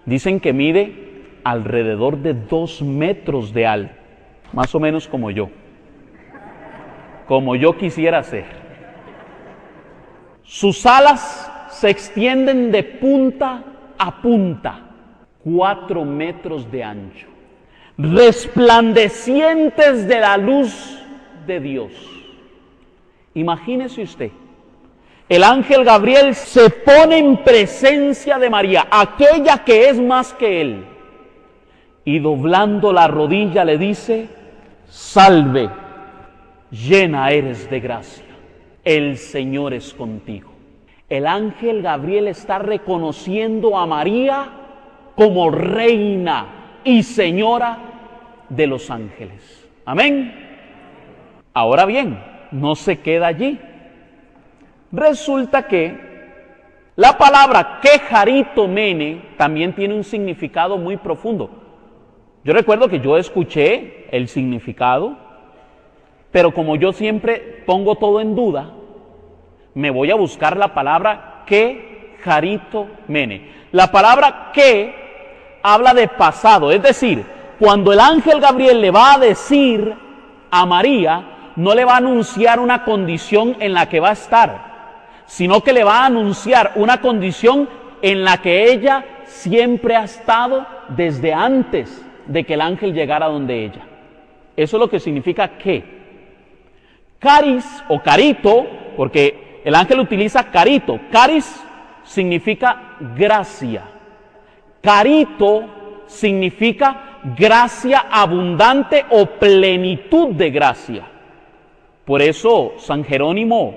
dicen que mide alrededor de 2 metros de alto, más o menos como yo quisiera ser. Sus alas se extienden de punta a punta, 4 metros de ancho, resplandecientes de la luz de Dios. Imagínese usted, el ángel Gabriel se pone en presencia de María, aquella que es más que él, y doblando la rodilla le dice, salve, llena eres de gracia, el Señor es contigo. El ángel Gabriel está reconociendo a María como reina y señora de los ángeles. Amén. Ahora bien, no se queda allí. Resulta que la palabra quejaritomene también tiene un significado muy profundo. Yo recuerdo que yo escuché el significado, pero como yo siempre pongo todo en duda, me voy a buscar la palabra quejaritomene. La palabra que habla de pasado, es decir, cuando el ángel Gabriel le va a decir a María, no le va a anunciar una condición en la que va a estar, sino que le va a anunciar una condición en la que ella siempre ha estado desde antes de que el ángel llegara donde ella. Eso es lo que significa que. Caris o carito, porque el ángel utiliza carito. Caris significa gracia. Carito significa gracia abundante o plenitud de gracia. Por eso San Jerónimo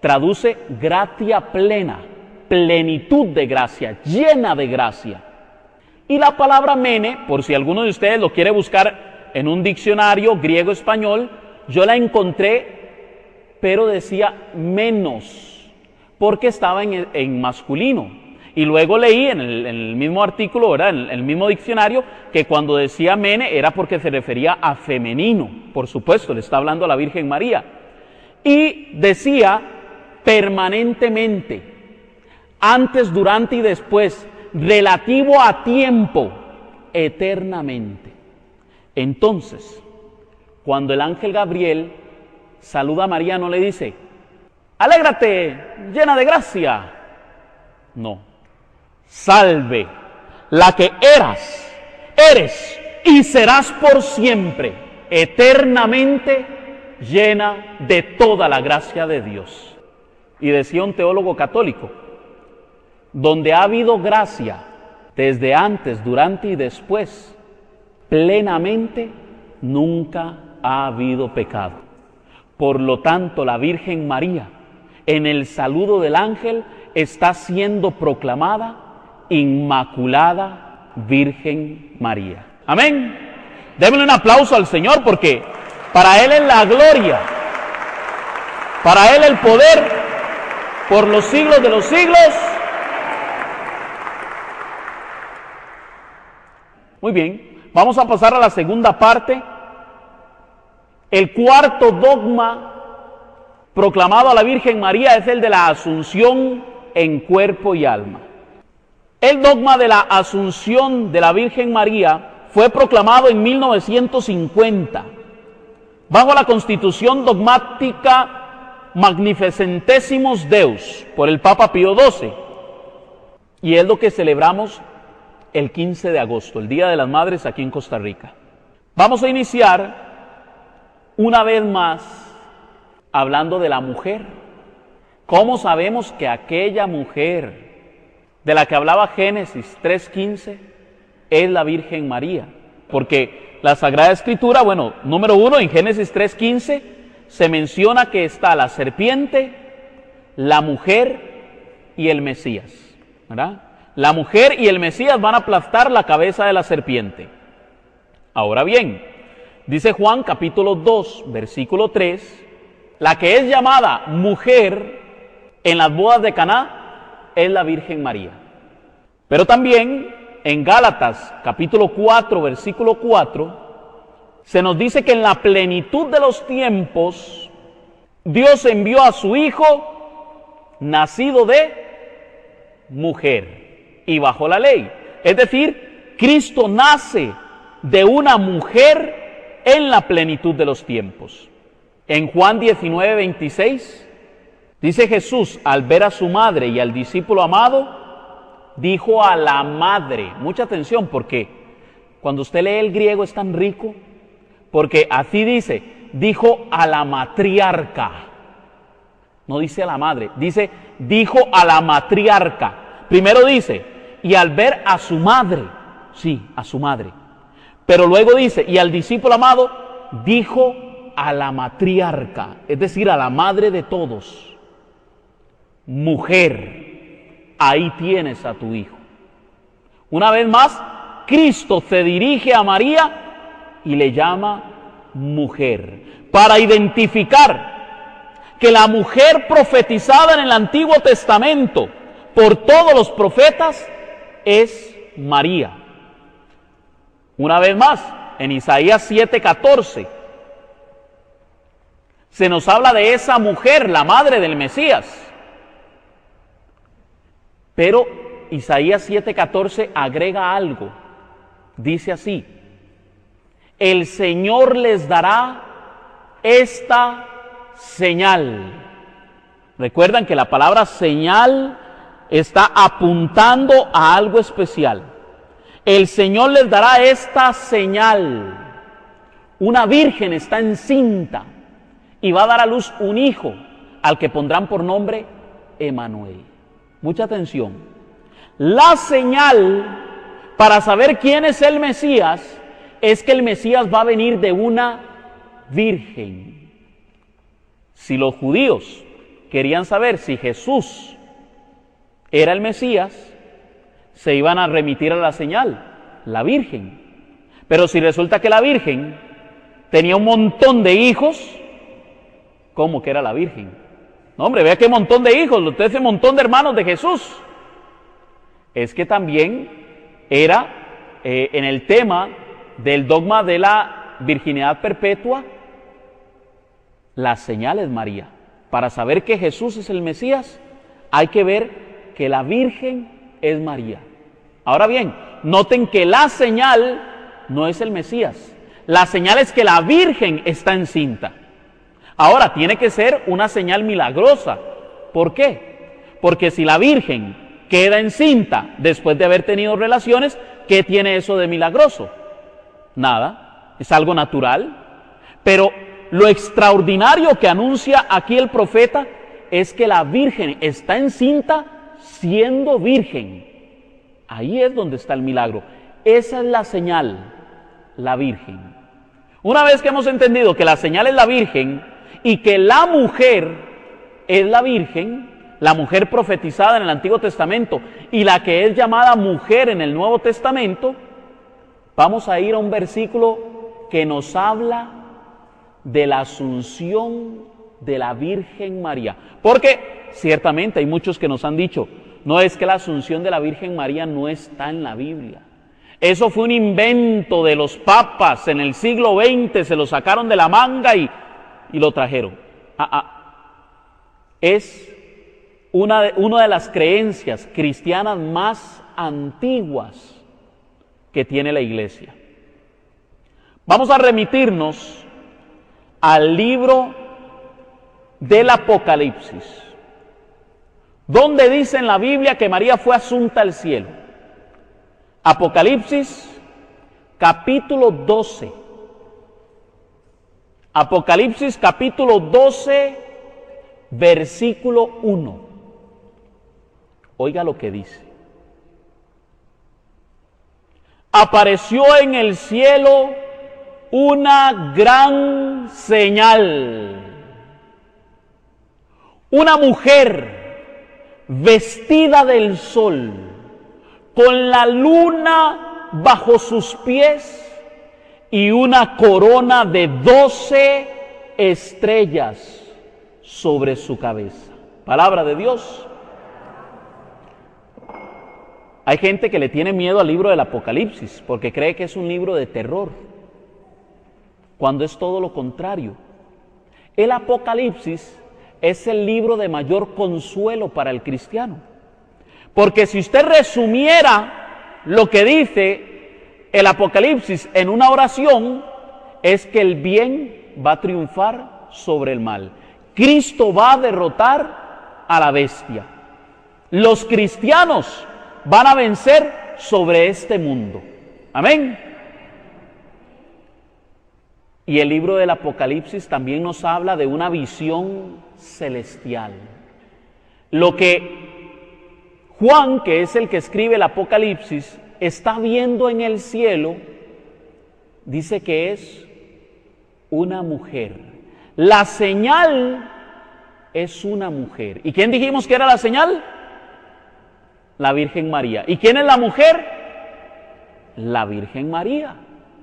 traduce gratia plena, plenitud de gracia, llena de gracia. Y la palabra mene, por si alguno de ustedes lo quiere buscar en un diccionario griego-español, yo la encontré, pero decía menos, porque estaba en masculino. Y luego leí en el mismo artículo, ¿verdad?, en el mismo diccionario, que cuando decía mene era porque se refería a femenino. Por supuesto, le está hablando a la Virgen María. Y decía permanentemente, antes, durante y después, relativo a tiempo, eternamente. Entonces, cuando el ángel Gabriel saluda a María, no le dice, alégrate, llena de gracia. No, salve, la que eras, eres y serás por siempre, eternamente llena de toda la gracia de Dios. Y decía un teólogo católico, donde ha habido gracia desde antes, durante y después, plenamente, nunca ha habido pecado. Por lo tanto, la Virgen María, en el saludo del ángel, está siendo proclamada Inmaculada Virgen María. Amén. Démosle un aplauso al Señor, porque para Él es la gloria, para Él el poder, por los siglos de los siglos. Muy bien, vamos a pasar a la segunda parte. El cuarto dogma proclamado a la Virgen María es el de la Asunción en cuerpo y alma. El dogma de la Asunción de la Virgen María fue proclamado en 1950 bajo la Constitución Dogmática Magnificentesimus Deus por el Papa Pío XII, y es lo que celebramos el 15 de agosto, el Día de las Madres aquí en Costa Rica. Vamos a iniciar una vez más hablando de la mujer. ¿Cómo sabemos que aquella mujer de la que hablaba Génesis 3:15 es la Virgen María? Porque la Sagrada Escritura, bueno, número 1, en Génesis 3:15 se menciona que está la serpiente, la mujer y el Mesías, ¿verdad? La mujer y el Mesías van a aplastar la cabeza de la serpiente. Ahora bien, dice Juan capítulo 2, versículo 3, la que es llamada mujer en las bodas de Caná es la Virgen María. Pero también en Gálatas capítulo 4, versículo 4, se nos dice que en la plenitud de los tiempos Dios envió a su Hijo nacido de mujer y bajo la ley. Es decir, Cristo nace de una mujer en la plenitud de los tiempos. En Juan 19, 26, dice Jesús, al ver a su madre y al discípulo amado, dijo a la madre, mucha atención porque cuando usted lee el griego es tan rico, porque así dice, dijo a la matriarca, no dice a la madre, dice, dijo a la matriarca. Primero dice, y al ver a su madre, sí, a su madre, pero luego dice, y al discípulo amado, dijo a la matriarca, es decir, a la madre de todos, mujer, ahí tienes a tu hijo. Una vez más, Cristo se dirige a María y le llama mujer, para identificar que la mujer profetizada en el Antiguo Testamento por todos los profetas es María. Una vez más, en Isaías 7:14, se nos habla de esa mujer, la madre del Mesías. Pero Isaías 7:14 agrega algo, dice así, el Señor les dará esta señal. Recuerdan que la palabra señal está apuntando a algo especial. El Señor les dará esta señal. Una virgen está encinta y va a dar a luz un hijo, al que pondrán por nombre Emanuel. Mucha atención. La señal para saber quién es el Mesías es que el Mesías va a venir de una virgen. Si los judíos querían saber si Jesús era el Mesías, se iban a remitir a la señal, la virgen. Pero si resulta que la virgen tenía un montón de hijos, ¿cómo que era la virgen? No, hombre, vea qué montón de hijos, ese montón de hermanos de Jesús. Es que también era en el tema del dogma de la virginidad perpetua, la señal es María. Para saber que Jesús es el Mesías, hay que ver que la Virgen es María. Ahora bien, noten que la señal no es el Mesías. La señal es que la Virgen está encinta. Ahora, tiene que ser una señal milagrosa. ¿Por qué? Porque si la Virgen queda encinta después de haber tenido relaciones, ¿qué tiene eso de milagroso? Nada, es algo natural. Pero lo extraordinario que anuncia aquí el profeta es que la Virgen está encinta siendo virgen. Ahí es donde está el milagro. Esa es la señal, la Virgen. Una vez que hemos entendido que la señal es la Virgen y que la mujer es la Virgen, la mujer profetizada en el Antiguo Testamento y la que es llamada mujer en el Nuevo Testamento, vamos a ir a un versículo que nos habla de la asunción de la Virgen María. Porque ciertamente hay muchos que nos han dicho, no, es que la asunción de la Virgen María no está en la Biblia. Eso fue un invento de los papas en el siglo XX, se lo sacaron de la manga y lo trajeron. Es una de las creencias cristianas más antiguas que tiene la Iglesia. Vamos a remitirnos al libro del Apocalipsis, donde dice en la Biblia que María fue asunta al cielo. Apocalipsis capítulo 12. Apocalipsis capítulo 12, versículo 1. Oiga lo que dice. Apareció en el cielo una gran señal. Una mujer vestida del sol, con la luna bajo sus pies y una corona de 12 estrellas sobre su cabeza. Palabra de Dios. Hay gente que le tiene miedo al libro del Apocalipsis porque cree que es un libro de terror, cuando es todo lo contrario. El Apocalipsis es el libro de mayor consuelo para el cristiano, porque si usted resumiera lo que dice el Apocalipsis en una oración, es que el bien va a triunfar sobre el mal. Cristo va a derrotar a la bestia. Los cristianos van a vencer sobre este mundo. Amén. Y el libro del Apocalipsis también nos habla de una visión celestial. Lo que Juan, que es el que escribe el Apocalipsis, está viendo en el cielo, dice que es una mujer. La señal es una mujer. ¿Y quién dijimos que era la señal? La Virgen María. ¿Y quién es la mujer? La Virgen María.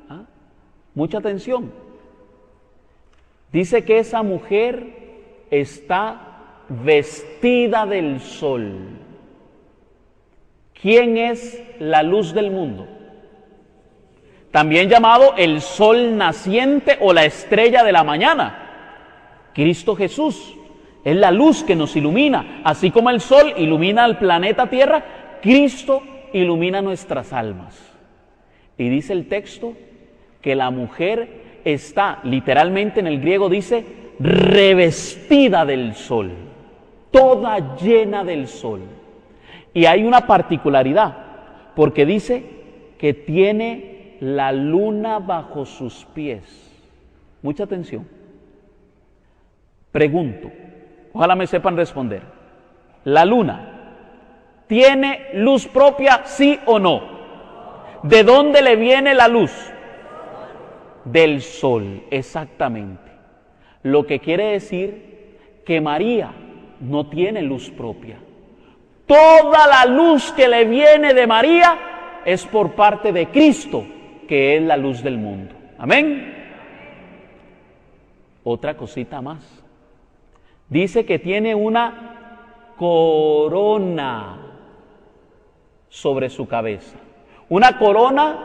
¿Ah? Mucha atención. Dice que esa mujer está vestida del sol. ¿Quién es la luz del mundo? También llamado el sol naciente o la estrella de la mañana. Cristo Jesús. Es la luz que nos ilumina. Así como el sol ilumina al planeta Tierra, Cristo ilumina nuestras almas. Y dice el texto que la mujer está, literalmente en el griego dice, revestida del sol, toda llena del sol. Y hay una particularidad, porque dice que tiene la luna bajo sus pies. Mucha atención. Pregunto, ojalá me sepan responder. ¿La luna tiene luz propia, sí o no? ¿De dónde le viene la luz? Del sol, exactamente. Lo que quiere decir que María no tiene luz propia. Toda la luz que le viene de María es por parte de Cristo, que es la luz del mundo. Amén. Otra cosita más. Dice que tiene una corona sobre su cabeza. Una corona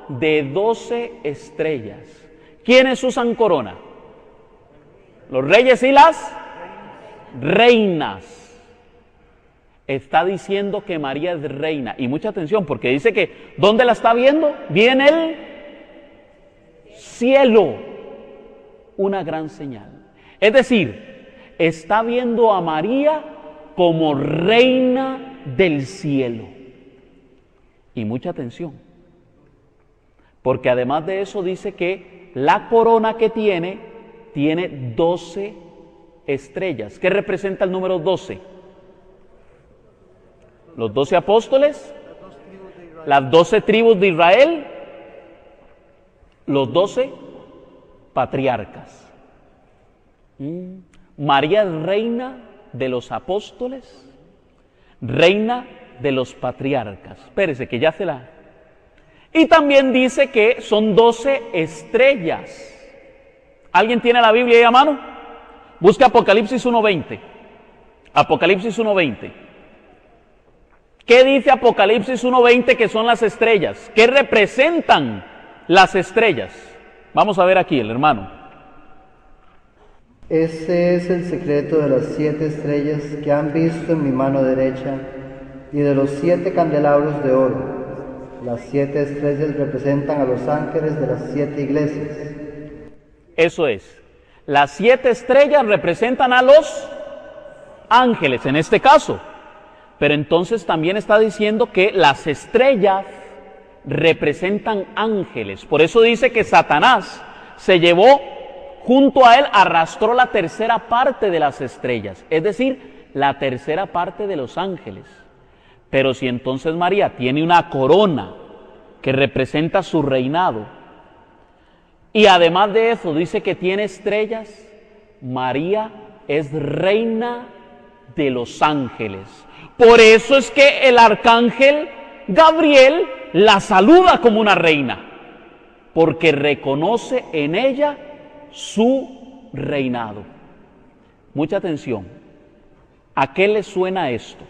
de 12 estrellas. ¿Quiénes usan corona? Los reyes y las reinas. Está diciendo que María es reina. Y mucha atención, porque dice que, ¿dónde la está viendo? Viene el cielo. Una gran señal. Es decir, está viendo a María como reina del cielo. Y mucha atención, porque además de eso dice que la corona que tiene 12 estrellas. ¿Qué representa el número 12? Los 12 apóstoles, las 12 tribus de Israel, los 12 patriarcas. María es reina de los apóstoles, reina de los patriarcas. Espérese que ya se la... Y también dice que son 12 estrellas. ¿Alguien tiene la Biblia ahí a mano? Busca Apocalipsis 1:20. Apocalipsis 1:20. ¿Qué dice Apocalipsis 1:20 que son las estrellas? ¿Qué representan las estrellas? Vamos a ver aquí el hermano. Este es el secreto de las 7 estrellas que han visto en mi mano derecha y de los 7 candelabros de oro. Las 7 estrellas representan a los ángeles de las 7 iglesias. Eso es. Las 7 estrellas representan a los ángeles, en este caso. Pero entonces también está diciendo que las estrellas representan ángeles. Por eso dice que Satanás se llevó junto a él, arrastró la tercera parte de las estrellas, es decir, la tercera parte de los ángeles. Pero si entonces María tiene una corona que representa su reinado, y además de eso dice que tiene estrellas, María es reina de los ángeles. Por eso es que el arcángel Gabriel la saluda como una reina, porque reconoce en ella su reinado. Mucha atención. ¿A qué le suena esto?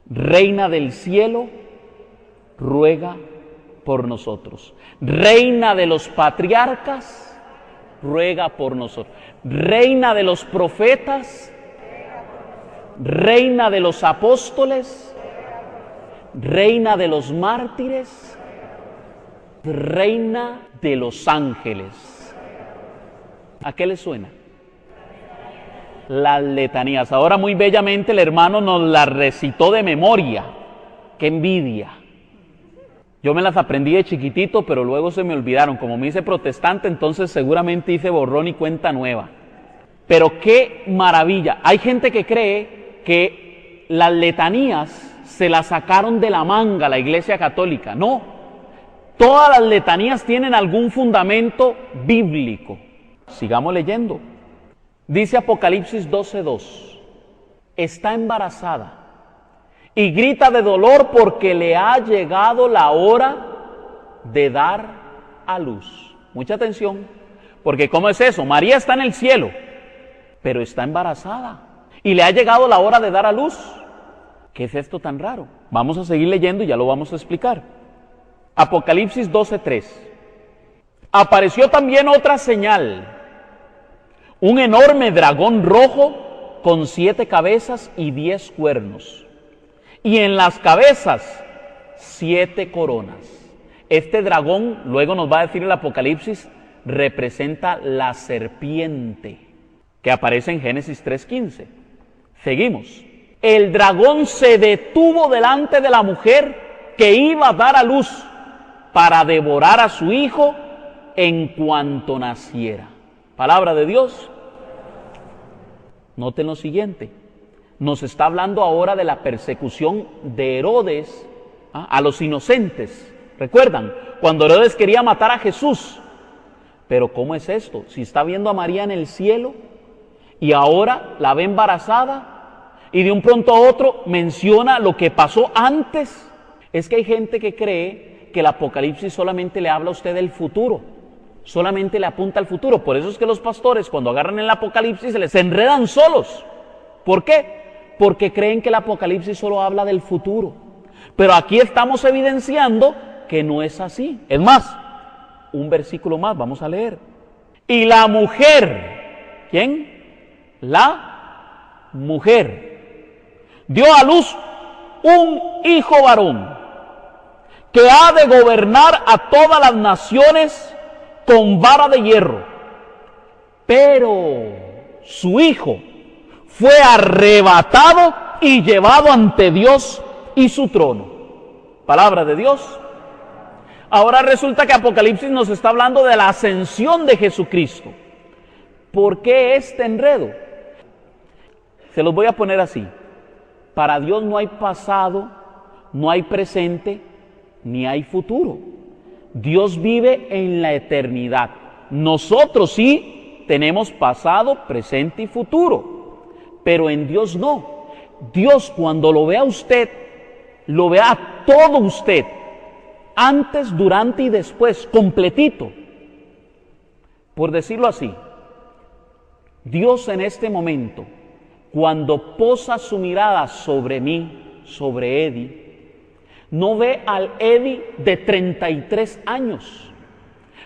Reina del cielo, ruega por nosotros. Reina de los patriarcas, ruega por nosotros. Reina de los profetas, reina de los apóstoles, reina de los mártires, reina de los ángeles. ¿A qué le suena? Las letanías. Ahora muy bellamente el hermano nos las recitó de memoria. ¡Qué envidia! Yo me las aprendí de chiquitito, pero luego se me olvidaron. Como me hice protestante, entonces seguramente hice borrón y cuenta nueva. Pero qué maravilla. Hay gente que cree que las letanías se las sacaron de la manga la Iglesia Católica. No. Todas las letanías tienen algún fundamento bíblico. Sigamos leyendo. Dice Apocalipsis 12:2. Está embarazada y grita de dolor porque le ha llegado la hora de dar a luz. Mucha atención, porque ¿cómo es eso? María está en el cielo, pero está embarazada y le ha llegado la hora de dar a luz. ¿Qué es esto tan raro? Vamos a seguir leyendo y ya lo vamos a explicar. Apocalipsis 12:3. Apareció también otra señal, un enorme dragón rojo con 7 cabezas y 10 cuernos, y en las cabezas 7 coronas. Este dragón, luego nos va a decir el Apocalipsis, representa la serpiente que aparece en Génesis 3:15. Seguimos. El dragón se detuvo delante de la mujer que iba a dar a luz para devorar a su hijo en cuanto naciera. Palabra de Dios. Noten lo siguiente. Nos está hablando ahora de la persecución de Herodes a los inocentes. ¿Recuerdan? Cuando Herodes quería matar a Jesús. Pero ¿cómo es esto? Si está viendo a María en el cielo y ahora la ve embarazada y de un pronto a otro menciona lo que pasó antes. Es que hay gente que cree que el Apocalipsis solamente le habla a usted del futuro. Solamente le apunta al futuro. Por eso es que los pastores, cuando agarran el Apocalipsis, se les enredan solos. ¿Por qué? Porque creen que el Apocalipsis solo habla del futuro. Pero aquí estamos evidenciando que no es así. Es más, un versículo más, vamos a leer. Y la mujer, ¿quién? La mujer dio a luz un hijo varón que ha de gobernar a todas las naciones con vara de hierro. Pero su hijo fue arrebatado y llevado ante Dios y su trono. Palabra de Dios. Ahora resulta que Apocalipsis nos está hablando de la ascensión de Jesucristo. ¿Por qué este enredo? Se los voy a poner así. Para Dios no hay pasado, no hay presente, ni hay futuro. Dios vive en la eternidad. Nosotros sí tenemos pasado, presente y futuro, pero en Dios no. Dios, cuando lo vea a usted, lo vea a todo usted, antes, durante y después, completito. Por decirlo así, Dios en este momento, cuando posa su mirada sobre mí, sobre Eddie, no ve al Eddie de 33 años.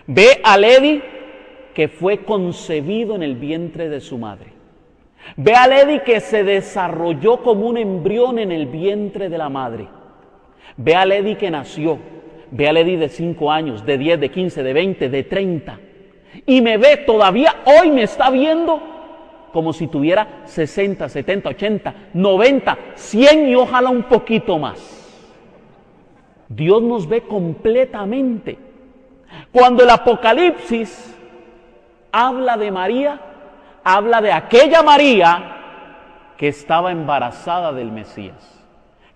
Ve al Eddie que fue concebido en el vientre de su madre. Ve al Eddie que se desarrolló como un embrión en el vientre de la madre. Ve al Eddie que nació. Ve al Eddie de 5 años, de 10, de 15, de 20, de 30. Y me ve, todavía hoy me está viendo como si tuviera 60, 70, 80, 90, 100 y ojalá un poquito más. Dios nos ve completamente. Cuando el Apocalipsis habla de María, habla de aquella María que estaba embarazada del Mesías,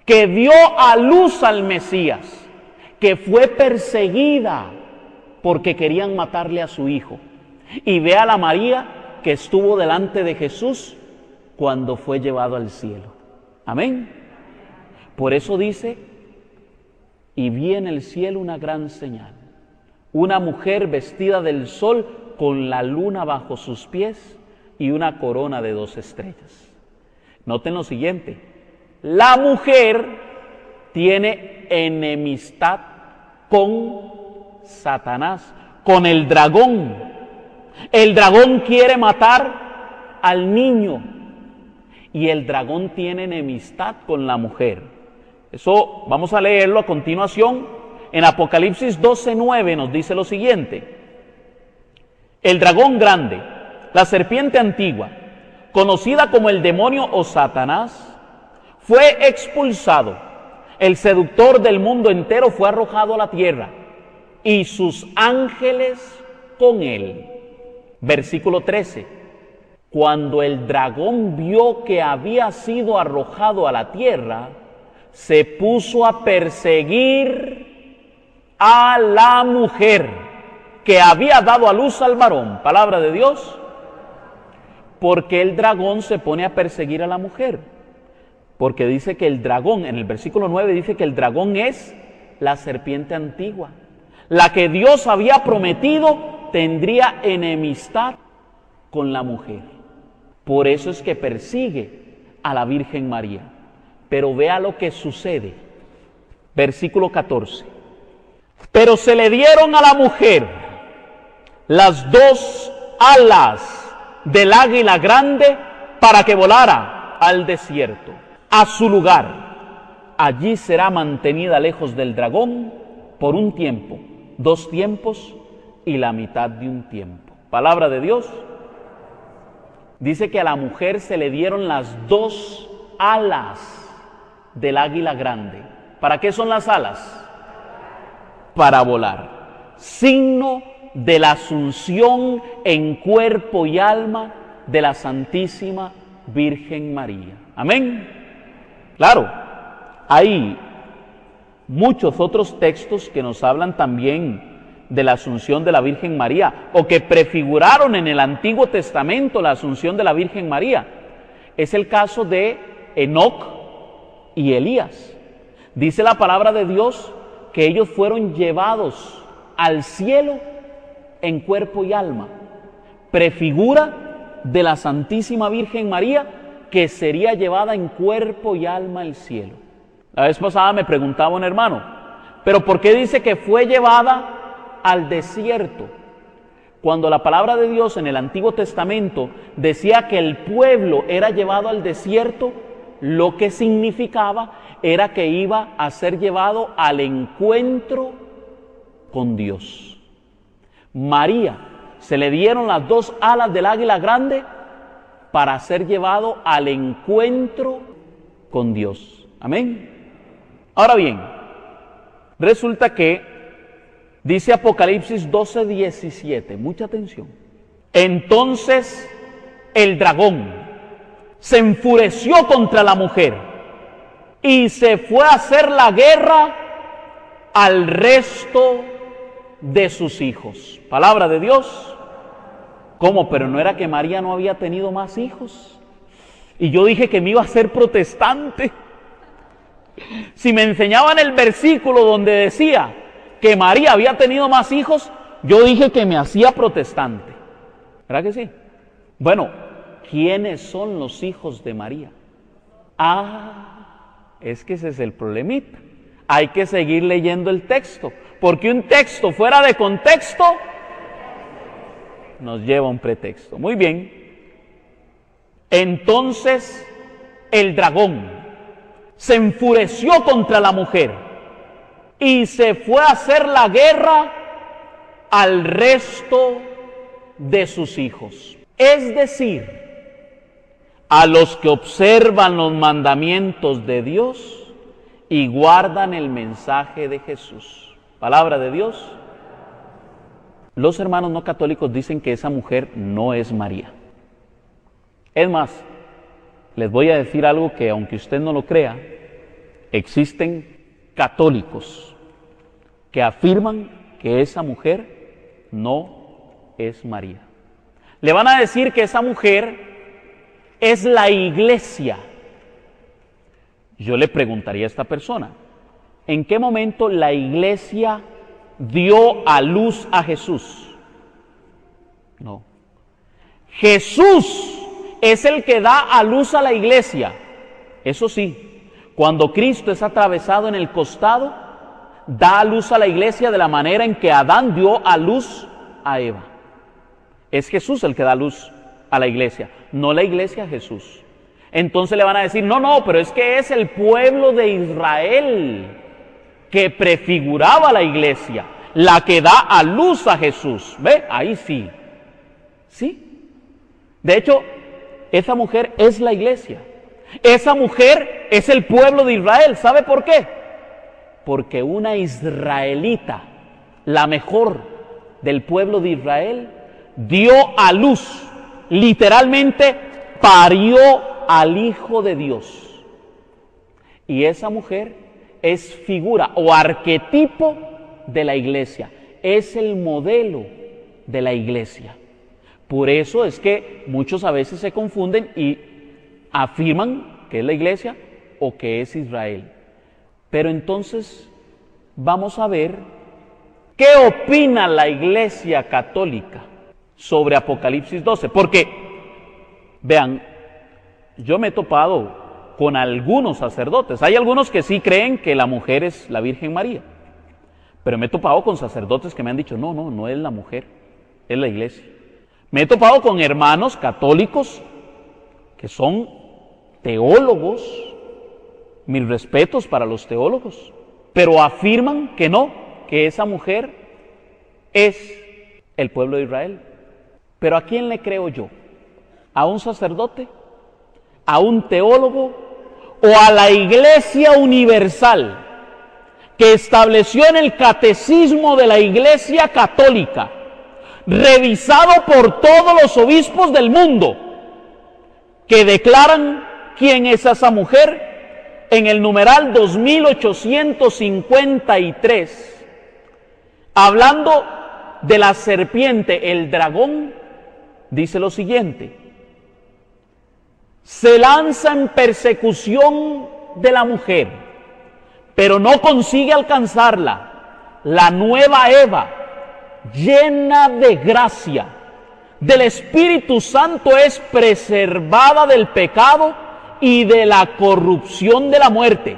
que dio a luz al Mesías, que fue perseguida porque querían matarle a su hijo. Y ve a la María que estuvo delante de Jesús cuando fue llevado al cielo. Amén. Por eso dice y vi en el cielo una gran señal, una mujer vestida del sol con la luna bajo sus pies y una corona de 2 estrellas. Noten lo siguiente, la mujer tiene enemistad con Satanás, con el dragón. El dragón quiere matar al niño y el dragón tiene enemistad con la mujer. Eso vamos a leerlo a continuación. En Apocalipsis 12:9 nos dice lo siguiente: el dragón grande, la serpiente antigua, conocida como el demonio o Satanás, fue expulsado. El seductor del mundo entero fue arrojado a la tierra y sus ángeles con él. Versículo 13. Cuando el dragón vio que había sido arrojado a la tierra, se puso a perseguir a la mujer que había dado a luz al varón. Palabra de Dios. Porque el dragón se pone a perseguir a la mujer. Porque dice que el dragón, en el versículo 9 dice que el dragón es la serpiente antigua, la que Dios había prometido tendría enemistad con la mujer. Por eso es que persigue a la Virgen María. Pero vea lo que sucede. Versículo 14. Pero se le dieron a la mujer las 2 alas del águila grande para que volara al desierto, a su lugar. Allí será mantenida lejos del dragón por un tiempo, 2 tiempos y la mitad de un tiempo. Palabra de Dios. Dice que a la mujer se le dieron las 2 alas del águila grande. ¿Para qué son las alas? Para volar. Signo de la asunción en cuerpo y alma de la Santísima Virgen María. Amén. Claro, hay muchos otros textos que nos hablan también de la asunción de la Virgen María, o que prefiguraron en el Antiguo Testamento la asunción de la Virgen María. Es el caso de Enoc y Elías. Dice la palabra de Dios que ellos fueron llevados al cielo en cuerpo y alma. Prefigura de la Santísima Virgen María, que sería llevada en cuerpo y alma al cielo. La vez pasada me preguntaba un hermano, ¿pero por qué dice que fue llevada al desierto? Cuando la palabra de Dios en el Antiguo Testamento decía que el pueblo era llevado al desierto, lo que significaba era que iba a ser llevado al encuentro con Dios. María, se le dieron las 2 alas del águila grande para ser llevado al encuentro con Dios. Amén. Ahora bien, resulta que dice Apocalipsis 12:17, mucha atención. Entonces el dragón se enfureció contra la mujer y se fue a hacer la guerra al resto de sus hijos. Palabra de Dios. ¿Cómo? Pero no era que María no había tenido más hijos. Y yo dije que me iba a ser protestante. Si me enseñaban el versículo donde decía que María había tenido más hijos, yo dije que me hacía protestante. ¿Verdad que sí? Bueno, ¿quiénes son los hijos de María? Es que ese es el problemita. Hay que seguir leyendo el texto, porque un texto fuera de contexto nos lleva a un pretexto. Muy bien. Entonces el dragón se enfureció contra la mujer y se fue a hacer la guerra al resto de sus hijos. Es decir, a los que observan los mandamientos de Dios y guardan el mensaje de Jesús. Palabra de Dios. Los hermanos no católicos dicen que esa mujer no es María. Es más, les voy a decir algo que, aunque usted no lo crea, existen católicos que afirman que esa mujer no es María. Le van a decir que esa mujer es la iglesia. Yo le preguntaría a esta persona, ¿En qué momento la iglesia dio a luz a Jesús? No. Jesús es el que da a luz a la iglesia. Eso sí, cuando Cristo es atravesado en el costado, da a luz a la iglesia de la manera en que Adán dio a luz a Eva. Es Jesús el que da luz a la iglesia, no la iglesia a Jesús. Entonces le van a decir, no, pero es que es el pueblo de Israel que prefiguraba la iglesia, la que da a luz a Jesús. ¿Ve? Ahí sí. ¿Sí? De hecho, esa mujer es la iglesia. Esa mujer es el pueblo de Israel. ¿Sabe por qué? Porque una israelita, la mejor del pueblo de Israel, dio a luz, literalmente parió al Hijo de Dios. Y esa mujer es figura o arquetipo de la iglesia, es el modelo de la iglesia. Por eso es que muchos a veces se confunden y afirman que es la iglesia o que es Israel. Pero entonces vamos a ver qué opina la Iglesia Católica sobre Apocalipsis 12. Porque, vean, yo me he topado con algunos sacerdotes. Hay algunos que sí creen que la mujer es la Virgen María. Pero me he topado con sacerdotes que me han dicho, no es la mujer, es la iglesia. Me he topado con hermanos católicos que son teólogos, mis respetos para los teólogos, pero afirman que no, que esa mujer es el pueblo de Israel. Pero ¿a quién le creo yo? ¿A un sacerdote? ¿A un teólogo? ¿O a la Iglesia Universal que estableció en el catecismo de la Iglesia Católica, revisado por todos los obispos del mundo, que declaran quién es esa mujer en el numeral 2853, hablando de la serpiente, el dragón, dice lo siguiente: se lanza en persecución de la mujer, pero no consigue alcanzarla. La nueva Eva, llena de gracia, del Espíritu Santo, es preservada del pecado y de la corrupción de la muerte,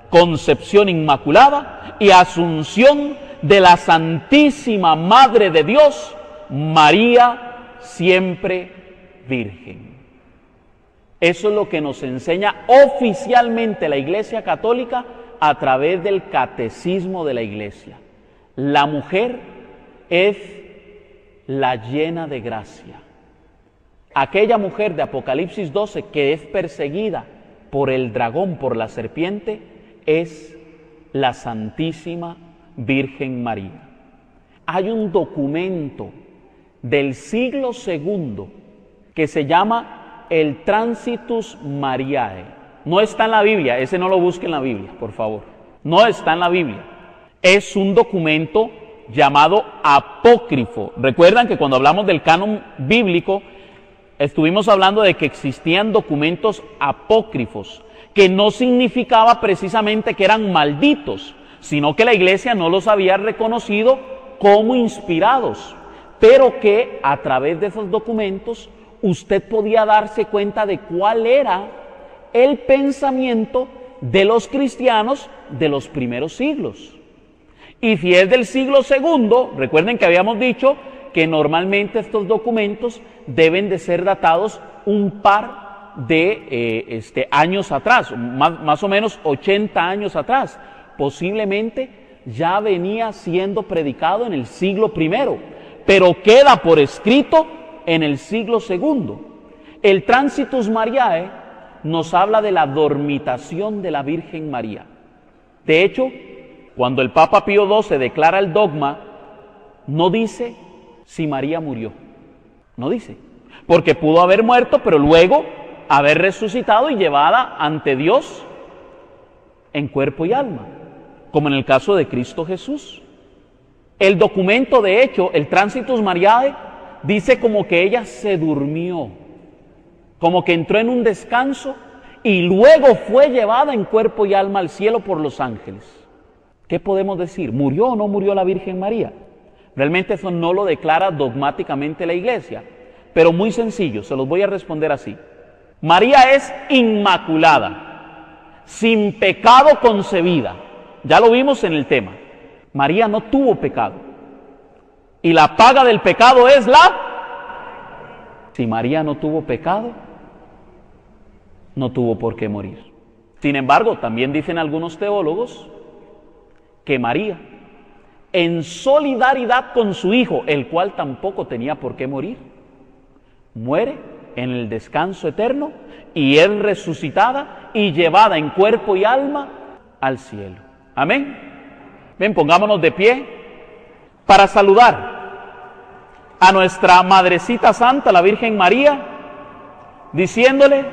concepción inmaculada y asunción de la Santísima Madre de Dios, María siempre Virgen. Eso es lo que nos enseña oficialmente la Iglesia Católica a través del catecismo de la Iglesia. La mujer es la llena de gracia. Aquella mujer de Apocalipsis 12 que es perseguida por el dragón, por la serpiente, es la Santísima Virgen María. Hay un documento del siglo II que se llama el Transitus Mariae. No está en la Biblia, ese no lo busque en la Biblia, por favor. No está en la Biblia. Es un documento llamado apócrifo. Recuerdan que cuando hablamos del canon bíblico, estuvimos hablando de que existían documentos apócrifos, que no significaba precisamente que eran malditos, sino que la iglesia no los había reconocido como inspirados, pero que a través de esos documentos usted podía darse cuenta de cuál era el pensamiento de los cristianos de los primeros siglos. Y si es del siglo II, recuerden que habíamos dicho que normalmente estos documentos deben de ser datados un par de años atrás, más o menos 80 años atrás. Posiblemente ya venía siendo predicado en el siglo I, pero queda por escrito en el siglo II. El Transitus Mariae nos habla de la dormitación de la Virgen María. De hecho, cuando el Papa Pío XII declara el dogma, no dice si María murió, no dice, porque pudo haber muerto, pero luego haber resucitado y llevada ante Dios en cuerpo y alma, como en el caso de Cristo Jesús. El documento, de hecho, el Transitus Mariae, dice como que ella se durmió, como que entró en un descanso y luego fue llevada en cuerpo y alma al cielo por los ángeles. ¿Qué podemos decir? ¿Murió o no murió la Virgen María? Realmente eso no lo declara dogmáticamente la Iglesia, pero muy sencillo, se los voy a responder así. María es inmaculada, sin pecado concebida. Ya lo vimos en el tema. María no tuvo pecado. Y la paga del pecado es la... Si María no tuvo pecado, no tuvo por qué morir. Sin embargo, también dicen algunos teólogos que María, en solidaridad con su Hijo, el cual tampoco tenía por qué morir, muere en el descanso eterno y es resucitada y llevada en cuerpo y alma al cielo. Amén. Ven, pongámonos de pie para saludar a nuestra Madrecita Santa, la Virgen María, diciéndole: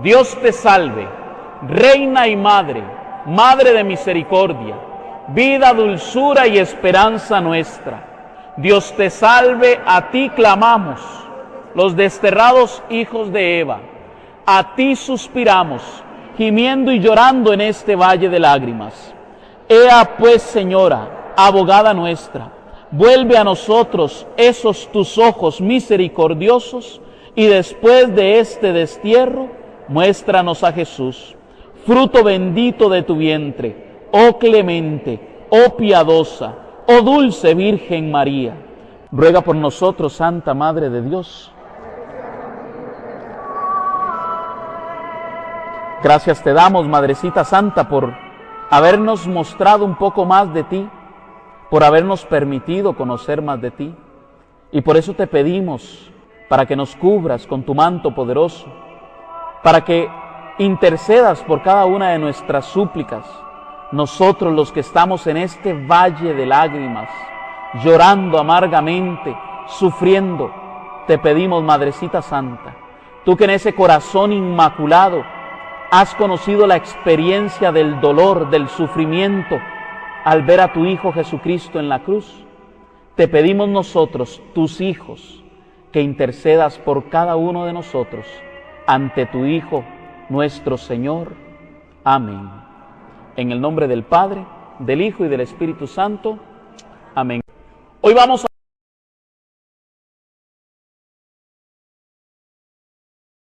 Dios te salve, Reina y Madre, Madre de misericordia, vida, dulzura y esperanza nuestra. Dios te salve, a ti clamamos, los desterrados hijos de Eva. A ti suspiramos, gimiendo y llorando en este valle de lágrimas. Ea pues, Señora, abogada nuestra, vuelve a nosotros esos tus ojos misericordiosos y después de este destierro, muéstranos a Jesús, fruto bendito de tu vientre. Oh clemente, oh piadosa, oh dulce Virgen María, ruega por nosotros, Santa Madre de Dios. Gracias te damos, Madrecita Santa, por habernos mostrado un poco más de ti, por habernos permitido conocer más de ti. Y por eso te pedimos para que nos cubras con tu manto poderoso, para que intercedas por cada una de nuestras súplicas. Nosotros los que estamos en este valle de lágrimas, llorando amargamente, sufriendo, te pedimos, Madrecita Santa, tú que en ese corazón inmaculado has conocido la experiencia del dolor, del sufrimiento, al ver a tu Hijo Jesucristo en la cruz, te pedimos nosotros, tus hijos, que intercedas por cada uno de nosotros ante tu Hijo, nuestro Señor. Amén. En el nombre del Padre, del Hijo y del Espíritu Santo. Amén. Hoy vamos a